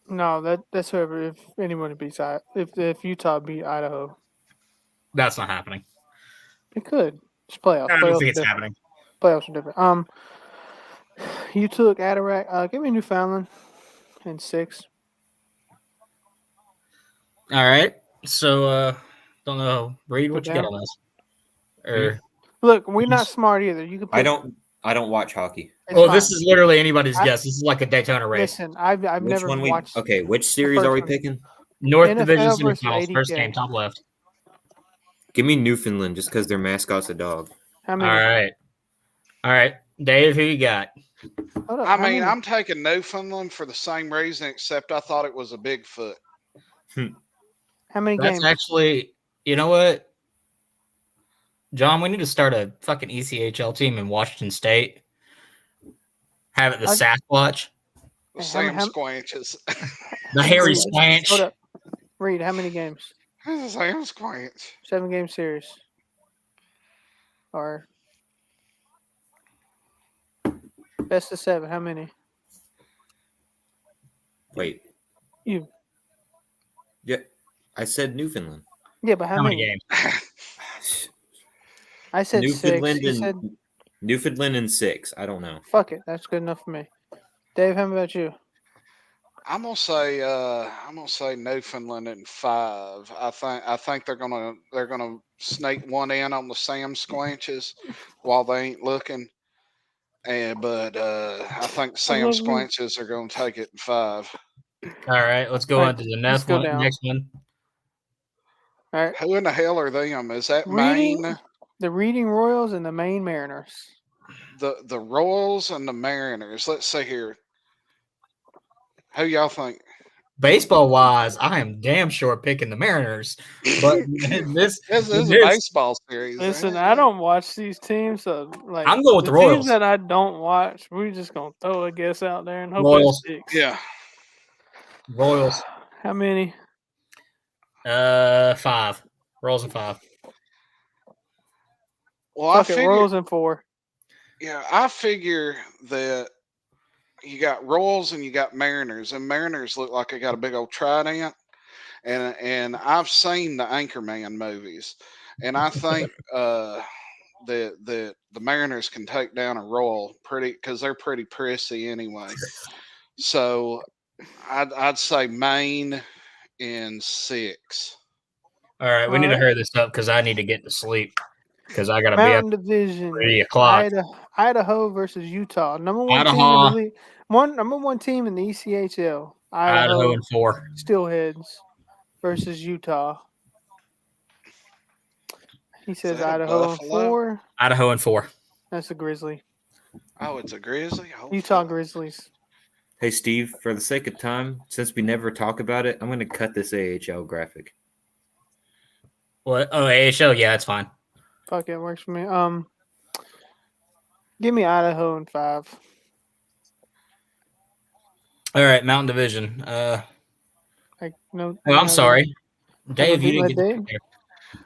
No, that's whoever. If anyone beats if Utah beat Idaho, That's not happening. it could. It's playoffs. I Playoffs don't are think it's different. happening. Playoffs are different. You took Adirondack. Give me Newfoundland in 6. All right. So don't know, Reed, what you got on this? Or Look, we're not smart either. You can. I don't watch hockey. It's well, fine. this is literally anybody's guess. This is like a Daytona race. Listen, I've Which never one watched. Okay, which series first are we one. picking? North NFL Division versus semifinals, first ADK. game, top left. Give me Newfoundland just because their mascot's a dog. How All many? right, Dave, who you got? Hold up, I how mean, many? I'm taking Newfoundland for the same reason, except I thought it was a Bigfoot. How many That's games? actually, you know what, John, we need to start a fucking ECHL team in Washington State. Have it the Sasquatch, The Hey, Sam how- Squanches. the Hairy Reed, Squanch. Hold up. Reed, how many games? The Sam Squanch. 7-game series. Or best of 7. How many? Wait. You. Yeah, I said Newfoundland. Yeah, but how, How many many? games? I said 6. Newfoundland You and said Newfoundland and 6. I don't know. fuck it. That's good enough for me. Dave, how about you? I'm gonna say Newfoundland in 5. I think they're gonna snake one in on the Sam Squanches while they ain't looking. But I think Sam love them. Squanches are gonna take it in 5. All right, let's go All on right, to the let's next go one. down. Next one. All right. Who in the hell are them? Is that Reading Maine? the Reading Royals and the Maine Mariners. The Royals and the Mariners. Let's see here. Who y'all think? Baseball wise, I am damn sure picking the Mariners. But This is a this baseball series. Listen, ain't I it? don't watch these teams, so like I'm going with the the Royals. teams that I don't watch, we're just gonna throw a guess out there and hope Royals. it sticks. Yeah. Royals. How many? 5. Royals and 5. Well, Fuck it, Royals and 4. Yeah, I figure that you got Royals and you got Mariners, and Mariners look like they got a big old trident. And I've seen the Anchorman movies, and I think that the Mariners can take down a Royal pretty because they're pretty prissy anyway. So I'd say Maine in 6. All right, we need to Alright. hurry this up because I need to get to sleep because I got to be up Mountain Division. 3 o'clock. Idaho versus Utah. Number one team in Idaho. the league. Number one team in the ECHL. Idaho and 4. Steelheads versus Utah. He says that a Idaho and buffalo? 4. Idaho and 4. That's a Grizzly. Oh, it's a Grizzly. Oh, Utah fuck. Grizzlies. Hey, Steve, for the sake of time, since we never talk about it, I'm going to cut this AHL graphic. What? Oh, AHL. Yeah, that's fine. Fuck it, works for me. Give me Idaho and 5. All right, Mountain Division. Like no. Oh, I'm sorry, Dave. You didn't get Dave? to pick there.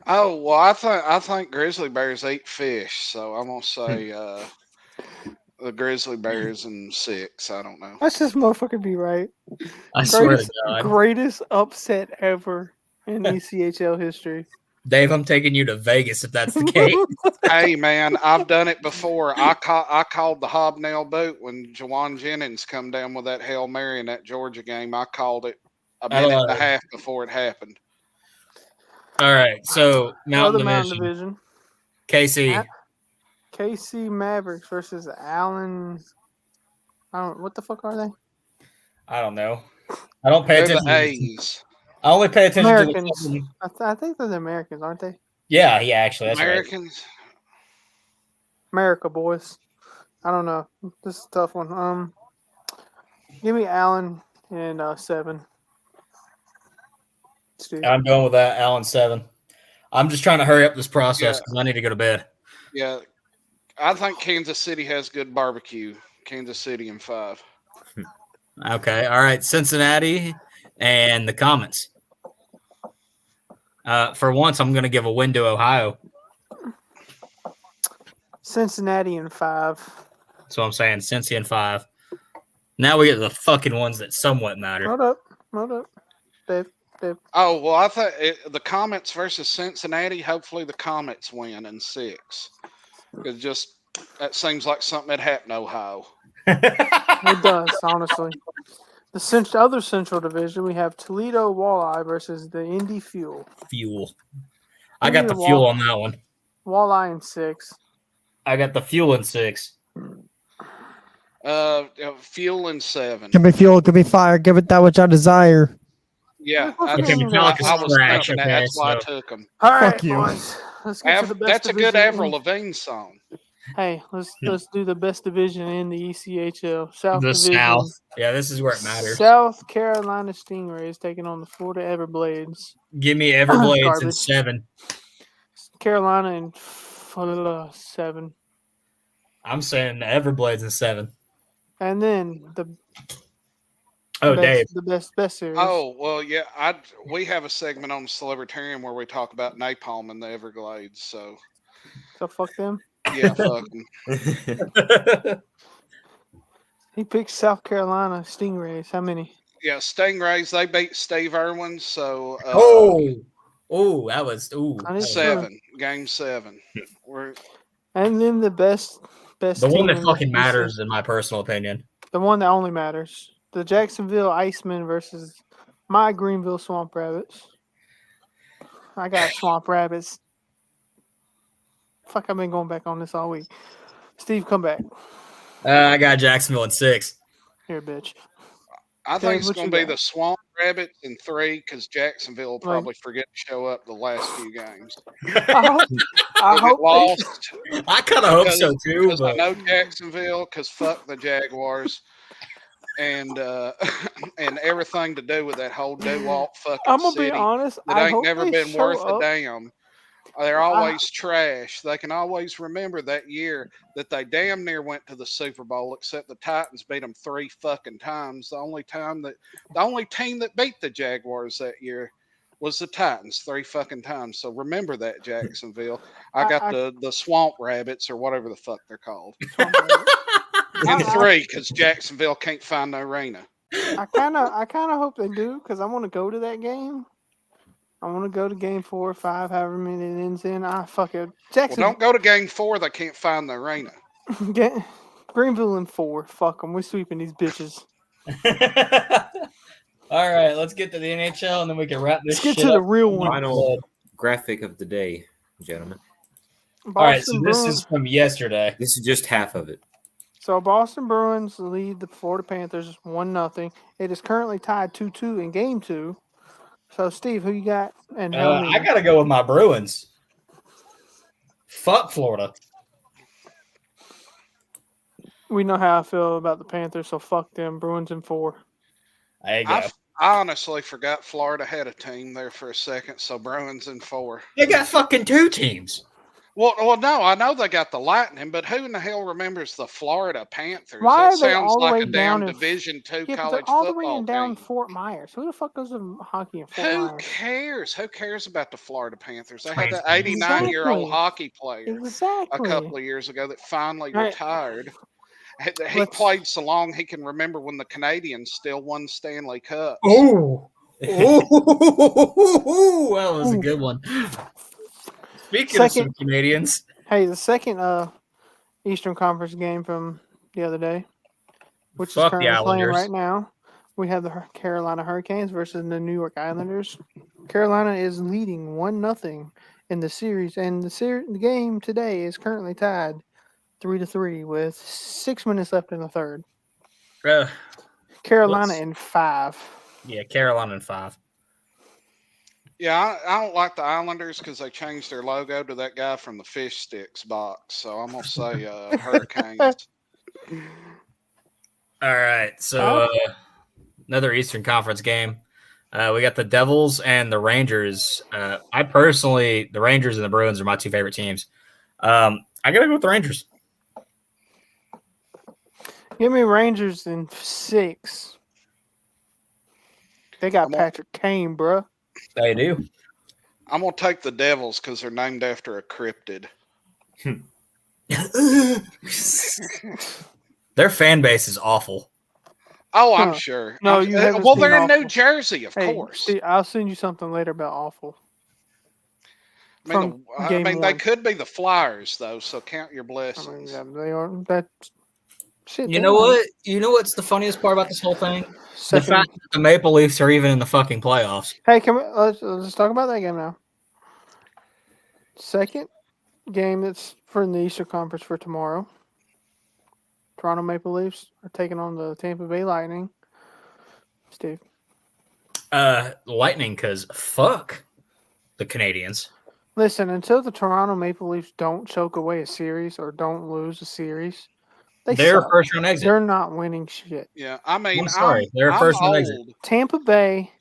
Oh well, I think grizzly bears eat fish, so I'm gonna say the grizzly bears in 6. I don't know. Let's just motherfucker be right. I swear to God, Greatest upset ever in ECHL history. Dave. I'm taking you to Vegas if that's the case. Hey man, I've done it before. I called the hobnail boot when Jawan Jennings come down with that Hail Mary in that Georgia game. I called it a minute and a half before it happened. All right, so Mountain Mountain Division. Division. KC. KC Mavericks versus Allen. I don't. What the fuck are they? I don't know. I don't pay They're attention. the A's. I only pay attention Americans. to the. I think they're the Americans, aren't they? Yeah, actually, that's right. Americans. America boys. I don't know. This is a tough one. Give me Allen and 7. Steve. I'm going with that. Allen 7. I'm just trying to hurry up this process because I need to go to bed. Yeah, I think Kansas City has good barbecue. Kansas City in 5. Okay. All right. Cincinnati and the Comets. For once, I'm going to give a win to Ohio. Cincinnati in 5. So I'm saying Cincy in 5. Now we get the fucking ones that somewhat matter. Hold up. Dave. Oh well, I think the Comets versus Cincinnati. Hopefully, the Comets win in 6. Because that seems like something that happened in Ohio. It does, honestly. The other Central Division, we have Toledo Walleye versus the Indy Fuel. Fuel. I got the fuel on that one. Walleye in 6. I got the fuel in 6. Fuel in 7. Give me fuel, give me fire, give it that which I desire. Yeah, Okay, I Metallica's was trash, thinking okay, that's why I so- took them. All right, Fuck you. boys. Let's get to the best That's a good division. Avril Lavigne song. Hey, let's do the best division in the ECHL. South The Division. South. Yeah, this is where it matters. South Carolina Stingrays taking on the Florida Everblades. Give me Everblades in Garbage. 7. Carolina in 7. I'm saying the Everblades in 7. And then the Dave. best series. Oh well, yeah. We have a segment on the Celebritarian where we talk about napalm in the Everglades. So Fuck them. yeah, fuck 'em. He picked South Carolina Stingrays. How many? Yeah, Stingrays. They beat Steve Irwin. So that was 7. Game 7. And then the best the one team that in fucking the matters, in my personal opinion. The one that only matters. the Jacksonville Icemen versus my Greenville Swamp Rabbits. I got Swamp Rabbits. Fuck, I've been going back on this all week. Steve, come back. I got Jacksonville in 6. Here, bitch. I Dave, think it's what going you to be got? the Swamp Rabbits in 3 because Jacksonville will Like- probably forget to show up the last few games. I They'll hope get lost. I kind of hope so too, Because I but know Jacksonville, because fuck the Jaguars. And and everything to do with that whole Dewalt fucking I'm gonna city be honest. that I ain't hope never they been show worth up. a damn. They're always trash. They can always remember that year that they damn near went to the Super Bowl, except the Titans beat them 3 fucking times. The only team that beat the Jaguars that year was the Titans 3 fucking times. So remember that, Jacksonville. I got the Swamp Rabbits or whatever the fuck they're called in 3 because Jacksonville can't find the arena. I kind of hope they do because I want to go to that game. I want to go to game 4 or 5, however many it ends in. Fuck it. Well, Jackson, don't go to game 4. They can't find the arena. Greenville in 4. Fuck them. We're sweeping these bitches. all right, let's get to the NHL and then we can wrap this Let's get shit to the up. real one. Final graphic of the day, gentlemen. All right, so Boston this Bruins. is from yesterday. This is just half of it. So Boston Bruins lead the Florida Panthers 1-0. It is currently tied 2-2 in game 2. So Steve, who you got? And how many? I gotta go with my Bruins. Fuck Florida. We know how I feel about the Panthers, so fuck them. Bruins in 4. There you go. I honestly forgot Florida had a team there for a second, so Bruins in 4. They got fucking 2 teams. Well, no, I know they got the Lightning, but who in the hell remembers the Florida Panthers? Why that are they sounds all the like way a damn down in- Division II Yeah, but college they're all the way football in down team. Fort Myers. Who the fuck goes to hockey in Fort Who Myers? cares? Who cares about the Florida Panthers? They had Crazy. an 89-year-old Exactly. hockey player a Exactly. couple of years ago that finally Right. retired. He Let's- played so long he can remember when the Canadians still won Stanley Cups. Ooh. Ooh, that was a good one. Speaking of some Second- Canadians, Hey, the second Eastern Conference game from the other day, which fuck is the currently playing Islanders. right now, we have the Carolina Hurricanes versus the New York Islanders. Carolina is leading 1-0 in the series, and the game today is currently tied 3-3 with 6 minutes left in the third. Carolina Let's- in 5. Yeah, Carolina in 5. Yeah, I don't like the Islanders because they changed their logo to that guy from the Fish Sticks box. So I'm gonna say Hurricanes. All right, so another Eastern Conference game. We got the Devils and the Rangers. I personally, the Rangers and the Bruins are my 2 favorite teams. I gotta go with the Rangers. Give me Rangers in 6. They got I'm on- Patrick Kane, bruh. They do. I'm gonna take the Devils because they're named after a cryptid. Their fan base is awful. Oh, I'm Huh. sure. No, you haven't well, seen they're in New Awful. Jersey, of Hey, course. see, I'll send you something later about Awful. I mean, from I game mean they 1. could be the Flyers though, so count your I blessings. mean, they are that shit. You they know are. what? You know what's the funniest part about this whole thing? The Second, fact that the Maple Leafs are even in the fucking playoffs. hey, let's talk about that game now. Second game that's for the Eastern Conference for tomorrow. Toronto Maple Leafs are taking on the Tampa Bay Lightning. Steve, Lightning, because fuck the Canadians. listen. Until the Toronto Maple Leafs don't choke away a series or don't lose a series, They're suck. first round exit. They're not winning shit. Yeah, I mean, I'm sorry, they're I'm first round exit. old. Tampa Bay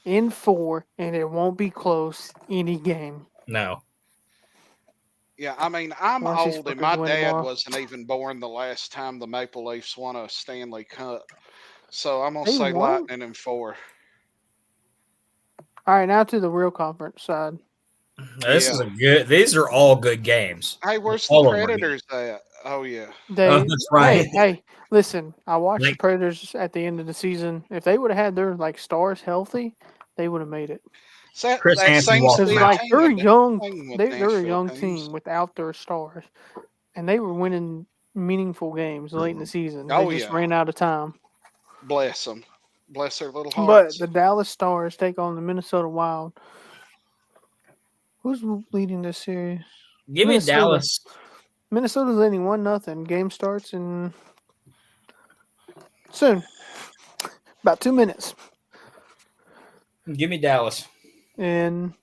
in 4, and it won't be close any game. No. Yeah, I mean, I'm Once these old, and fuckers my win dad tomorrow. wasn't even born the last time the Maple Leafs won a Stanley Cup. So I'm gonna They say won? Lightning in 4. All right, now to the real conference side. This is a good. These are all good games. Hey, where's All the of them are good. Predators at? Oh yeah. They, Oh, that's right. Hey, listen. I watched the Like- Predators at the end of the season. If they would have had their stars healthy, they would have made it. So that, Chris that Hansen seems walked to Because be out. the like team they're I've been young, playing with they're a Nashville young teams. team without their stars, and they were winning meaningful games late in the season. Oh, They just yeah. ran out of time. Bless them. Bless their little But hearts. the Dallas Stars take on the Minnesota Wild. Who's leading this series? Give me Minnesota. Dallas. Minnesota's leading 1-0. Game starts in soon. About 2 minutes. Give me Dallas. And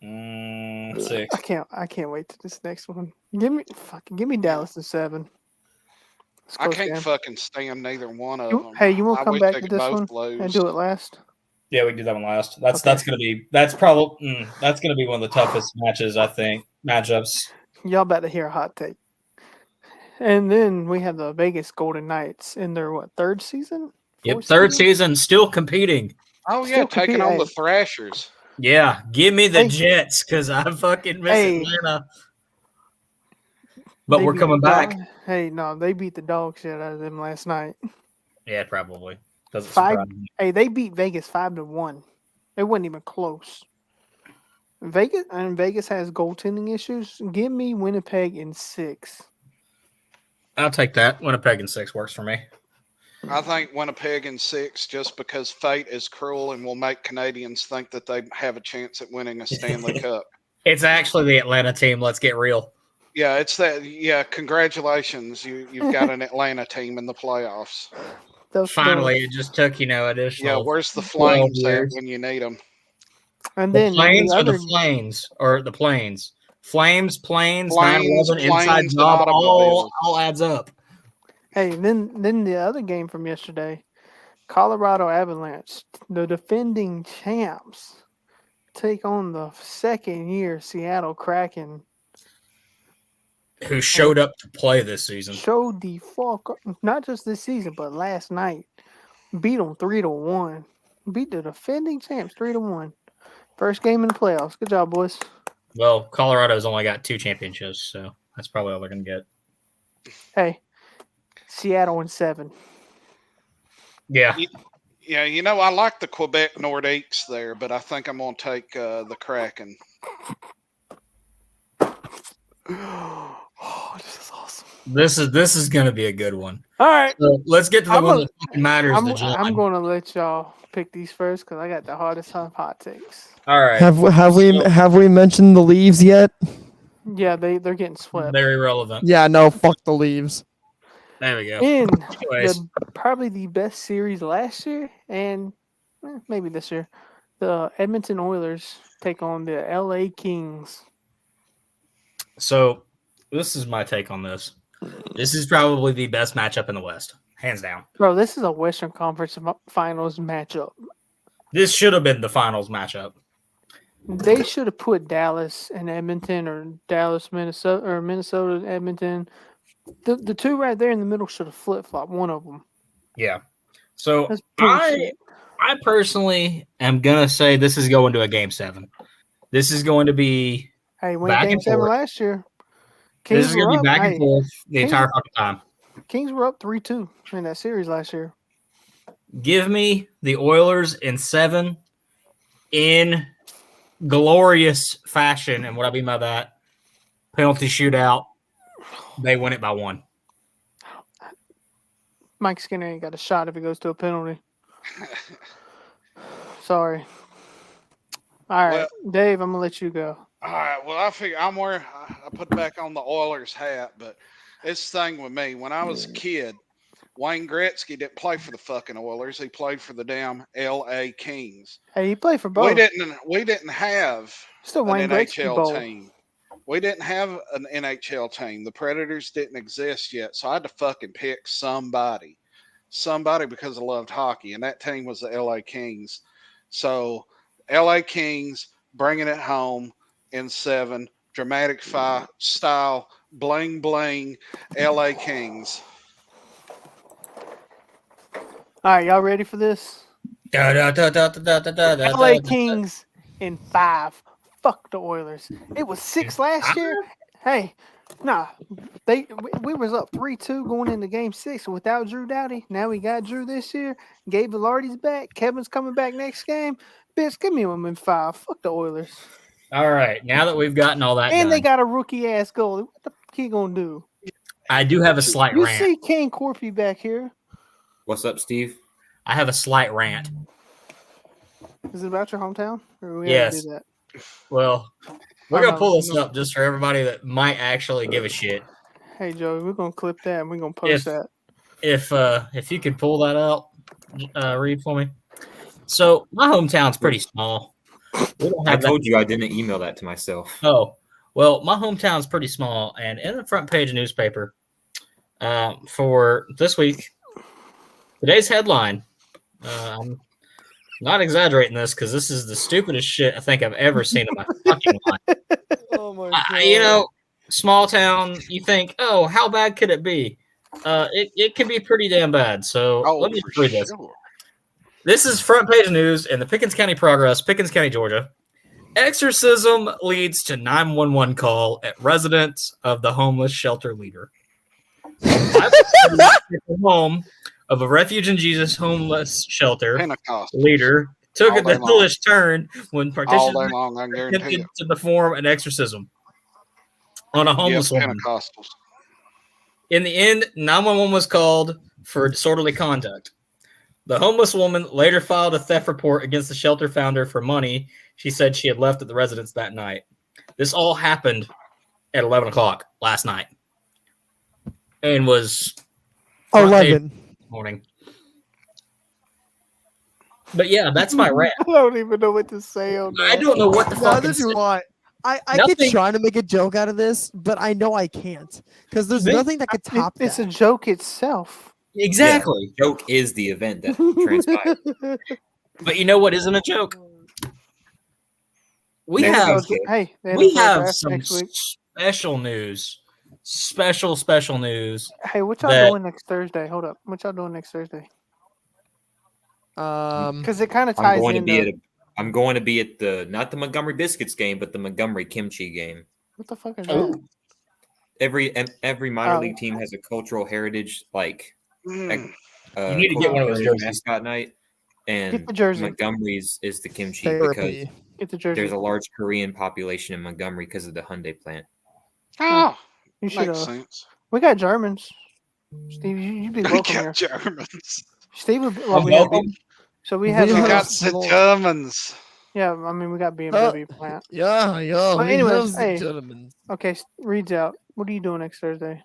6. I can't wait to this next one. Give me Dallas in 7. Let's I go, can't Sam. fucking stand neither one of You- them. Hey, you want I to come wish back they to could this both one lose. and do it last? Yeah, we can do that one last. That's Okay. gonna be that's probably that's gonna be one of the toughest matches, I think. Matchups. Y'all about to hear a hot take. And then we have the Vegas Golden Knights in their third season? Yep, Fourth third season, still competing. Oh yeah, Still taking compete- on the hey. Thrashers. Yeah, give me the Hey. Jets because I fucking miss Hey. Atlanta. But They we're beat coming the back. Hey, no, they beat the dog shit out of them last night. Yeah, probably. Doesn't Five- surprise me. Hey, they beat Vegas 5-1. It wasn't even close. Vegas has goaltending issues. Give me Winnipeg in 6. I'll take that. Winnipeg in 6 works for me. I think Winnipeg in 6 just because fate is cruel and will make Canadians think that they have a chance at winning a Stanley Cup. It's actually the Atlanta team. Let's get real. Yeah, it's that. Yeah, congratulations. You've got an Atlanta team in the playoffs. Finally, it just took, additional. Yeah, where's the 12 Flames at years. when you need them? And The then Plains the or the other, Flames? Or the Plains? Flames, Plains, Plains, 9/11, inside Plains, and job, automobiles. all adds up. hey, then the other game from yesterday, Colorado Avalanche, the defending champs, take on the second-year Seattle Kraken. Who showed up to play this season. Showed the fuck up, not just this season, but last night. Beat them 3-1. Beat the defending champs 3-1. First game in the playoffs. Good job, boys. Well, Colorado's only got 2 championships, so that's probably all they're going to get. Hey, Seattle in 7. Yeah. Yeah, I like the Quebec Nordiques there, but I think I'm going to take the Kraken. Oh, this is awesome. This is going to be a good one. All right. So let's get to the I'm one a- that fucking matters. I'm going to let y'all pick these first because I got the hardest hot takes. All right. Have we mentioned the Leaves yet? Yeah, they're getting swept. They're irrelevant. Yeah, no, fuck the Leaves. There we go. In Anyways, probably the best series last year and maybe this year, the Edmonton Oilers take on the LA Kings. so this is my take on this. This is probably the best matchup in the West, hands down. Bro, this is a Western Conference Finals matchup. This should have been the finals matchup. They should have put Dallas and Edmonton or Dallas, Minnesota, or Minnesota, Edmonton. The two right there in the middle should have flip-flopped one of them. Yeah. So That's I bullshit. personally am gonna say this is going to a game 7. This is going to be Hey, went back game and 7 forth. last year. This is going to be back and Hey, forth the Kings- entire fucking time. Kings were up 3-2 in that series last year. Give me the Oilers in 7 in glorious fashion. And what I mean by that, penalty shootout, they win it by 1. Mike Skinner ain't got a shot if it goes to a penalty. Sorry. All right, Dave, I'm gonna let you go. All right. Well, I figure I put back on the Oilers hat, but this thing with me, when I was a kid, Wayne Gretzky didn't play for the fucking Oilers. He played for the damn L.A. Kings. Hey, you play for both. We didn't have Still an Wayne Gretzky NHL bowl. team. We didn't have an NHL team. The Predators didn't exist yet, so I had to fucking pick somebody because I loved hockey, and that team was the L.A. Kings. So L.A. Kings bringing it home in 7, dramatic style, bling bling, L.A. Kings. All right, y'all ready for this? LA Kings in 5. Fuck the Oilers. It was 6 last year. Hey, nah, we was up 3-2 going into Game 6 without Drew Doughty. Now we got Drew this year. Gabe Velarde's back. Kevin's coming back next game. Bitch, give me them in 5. Fuck the Oilers. All right. Now that we've gotten all that And done, they got a rookie ass goalie. What the fuck he gonna do? I do have a slight You rant. see Kane Corpy back here. What's up, Steve? I have a slight rant. Is it about your hometown? Or we Yes. have to do that? Well, we're Oh, gonna no, pull this no. up just for everybody that might actually give a shit. Hey, Joey, we're gonna clip that and we're gonna post that. If you could pull that out, read for me. So my hometown's pretty small. We don't I have that. told you I didn't email that to myself. Oh, well, my hometown's pretty small, and in the front page of newspaper for this week, today's headline. I'm not exaggerating this because this is the stupidest shit I think I've ever seen in my fucking life. Oh my god. You know, small town. You think, oh, how bad could it be? It can be pretty damn bad. So Oh, let me for read this. sure. This is front page news in the Pickens County Progress, Pickens County, Georgia. Exorcism leads to 911 call at residence of the homeless shelter leader. The home of a Refuge in Jesus homeless shelter Pentecost. leader took All a day long. devilish turn when All day participants long, I guarantee attempted you. to perform an exorcism on a Yep, homeless woman. Pentecostals. In the end, 911 was called for disorderly conduct. The homeless woman later filed a theft report against the shelter founder for money she said she had left at the residence that night. This all happened at 11 o'clock last night and was front page 11. this morning. But yeah, that's my rant. I don't even know what to say on that. I don't know what the fuck. Neither do I. I Nothing- keep trying to make a joke out of this, but I know I can't because there's Me- nothing that could top It's that. a joke itself. Exactly. Yeah, joke is the event that transpired. But you know what isn't a joke? We Next have week's game. Hey, the we NFL have draft some next week. special news. Special news. Hey, what y'all that- doing next Thursday? Hold up. What y'all doing next Thursday? Um, Because it kind of I'm ties going to into be at I'm going to be at the not the Montgomery Biscuits game, but the Montgomery Kimchi game. what the fuck is that? Oh, Every minor Oh. league team has a cultural heritage like Mm. You need to get one of those cultural jerseys. mascot night, and Get the jersey. Montgomery's is the kimchi because therapy. Get the jersey. there's a large Korean population in Montgomery because of the Hyundai plant. Oh, You should makes have. sense. We got Germans. Steve, you'd be We welcome got here. Germans. Steve would. I'm We have, welcome. so we have. We We have got some- the Germans. Yeah, I mean we got BMW plant. Yeah. Well, we anyways, have the hey. gentlemen. Okay, reads out. What are you doing next Thursday?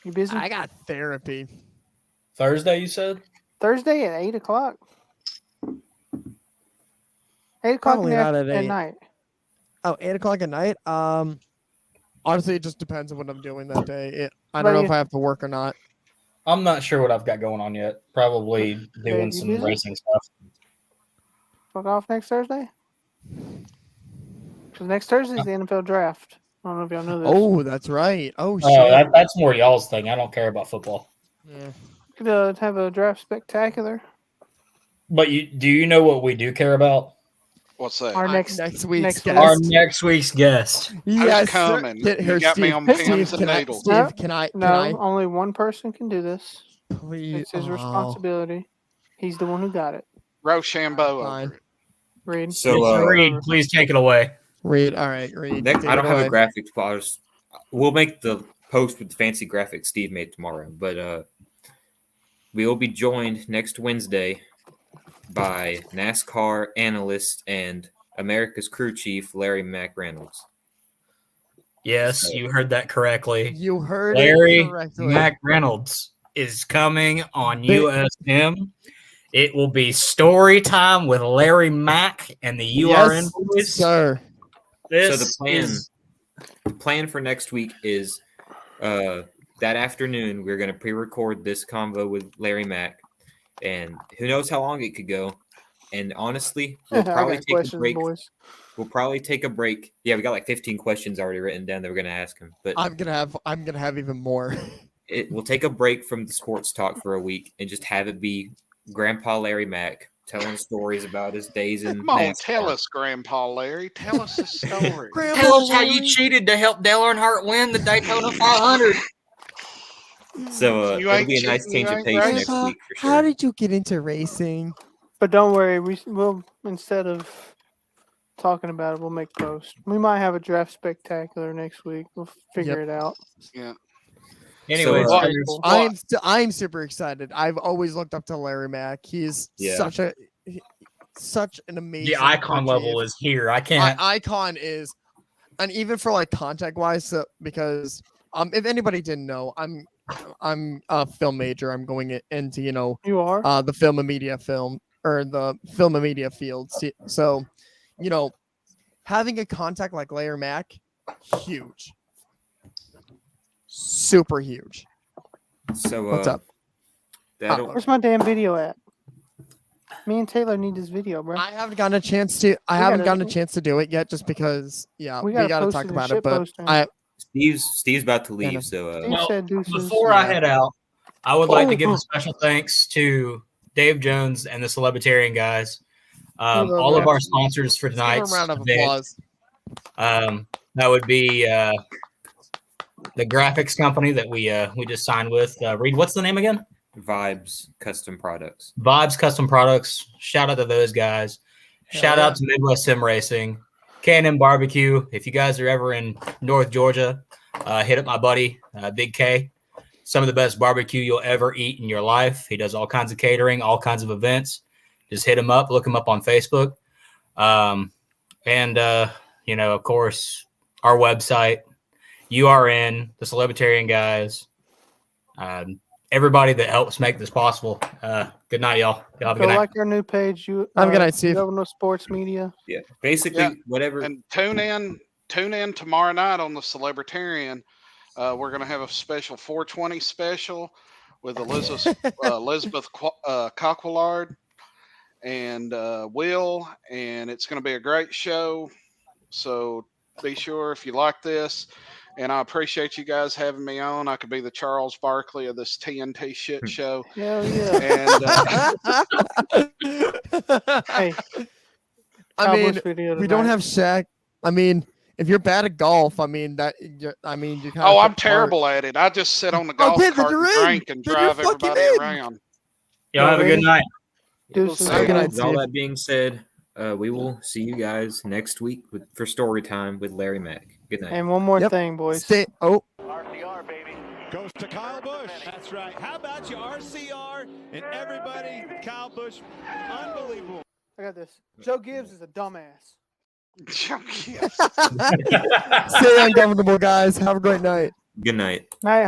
You busy? I got therapy. Thursday, you said? Thursday at 8:00. 8:00 Probably in the not at at 8. night. Oh, 8 o'clock at night. Honestly, it just depends on what I'm doing that day. I What don't know about if I have to work or not. I'm not sure what I've got going on yet. Probably doing you some busy? racing stuff. Fuck off next Thursday. Because next Thursday is the NFL draft. I don't know if y'all know this. Oh, that's right. Oh shit. Oh, that's more y'all's thing. I don't care about football. Yeah. Could have a draft spectacular. But do you know what we do care about? What's that? Our next next week's next guest. week. Our next week's guest. Yes, sir. coming? Get You here, got me Steve. on Steve, pins and can I, needles. Steve, No, can I? No, only one person can do this. Please. It's his Oh, responsibility. He's the one who got it. Rochambeau Fine. over it. Reed. So Mr. Reed, please take it away. Reed. All right, Reed. next, take I don't it have a away. graphics. We'll make the post with the fancy graphics Steve made tomorrow, but we will be joined next Wednesday by NASCAR analyst and America's crew chief Larry Mack Reynolds. Yes, you heard that correctly. You heard Larry it correctly. Mack Reynolds is coming on Big- USM. It will be story time with Larry Mack and the URN Yes, boys. sir. This So the plan for next week is that afternoon we're going to pre-record this convo with Larry Mack, and who knows how long it could go. And honestly, we'll I probably got take a questions, break. boys. We'll probably take a break. Yeah, we got like 15 questions already written down that we're going to ask him. But I'm gonna have even more. we'll take a break from the sports talk for a week and just have it be Grandpa Larry Mack telling stories about his days in Come on, NASCAR. tell us, Grandpa Larry. Tell us the story. Tell us how you cheated to help Dale Earnhardt win the Daytona 500. So You it'll ain't be a nice cheating, change you of ain't pace racing. next Grandpa, week for sure. how did you get into racing? But don't worry, we'll instead of talking about it, we'll make posts. We might have a draft spectacular next week. We'll figure it out. Yeah. Anyway, So, I'm super excited. I've always looked up to Larry Mack. He's such an amazing. the icon level is here. I can't. Icon is, and even for like contact wise, because if anybody didn't know, I'm a film major. I'm going into You are? the film and media field. So, having a contact like Larry Mack, huge, super huge. So What's up? Where's my damn video at? Me and Taylor need this video, bro. I haven't gotten a chance to. I haven't gotten a chance to do it yet, just because. Yeah, we gotta post talk it in about it. But shitposting. Steve's about to leave. So Steve Well, said deuces. before I head out, I would like to give a special thanks to Dave Jones and the Celebritarian guys. All of our sponsors for Let's give a tonight's round of event. applause. That would be the graphics company that we just signed with. Reed, what's the name again? Vibes Custom Products. Vibes Custom Products. Shout out to those guys. Shout out to Midwest Sim Racing. K&M Barbecue. If you guys are ever in North Georgia, hit up my buddy, Big K. Some of the best barbecue you'll ever eat in your life. He does all kinds of catering, all kinds of events. Just hit him up. Look him up on Facebook. And of course, our website, URN, the Celebritarian guys, everybody that helps make this possible. Good night, y'all. Y'all have a good night. Like our new page. Have a good night, Steve. Governor Sports Media. Yeah, basically whatever. And tune in tomorrow night on the Celebritarian. We're gonna have a special 420 special with Elizabeth Coquillard and Will, and it's gonna be a great show. So be sure if you like this. And I appreciate you guys having me on. I could be the Charles Barkley of this TNT shit show. Hell yeah. And Hey, I mean, video we don't tonight. have Shaq. I mean, if you're bad at golf, I mean you kind of. oh, I'm terrible at it. I just sit on the golf then cart you're and in. drink and Then drive you're fucking everybody in. around. Y'all have a good night. Deuces. Have a good night, With all Steve. that being said, we will see you guys next week for story time with Larry Mack. Good night. And one more Yep. thing, boys. RCR, baby. Goes to Kyle Busch. That's right. How about you, RCR and everybody? Kyle Busch, unbelievable. I got this. Joe Gibbs is a dumbass. Stay uncomfortable, guys. Have a great night. Good night. Night.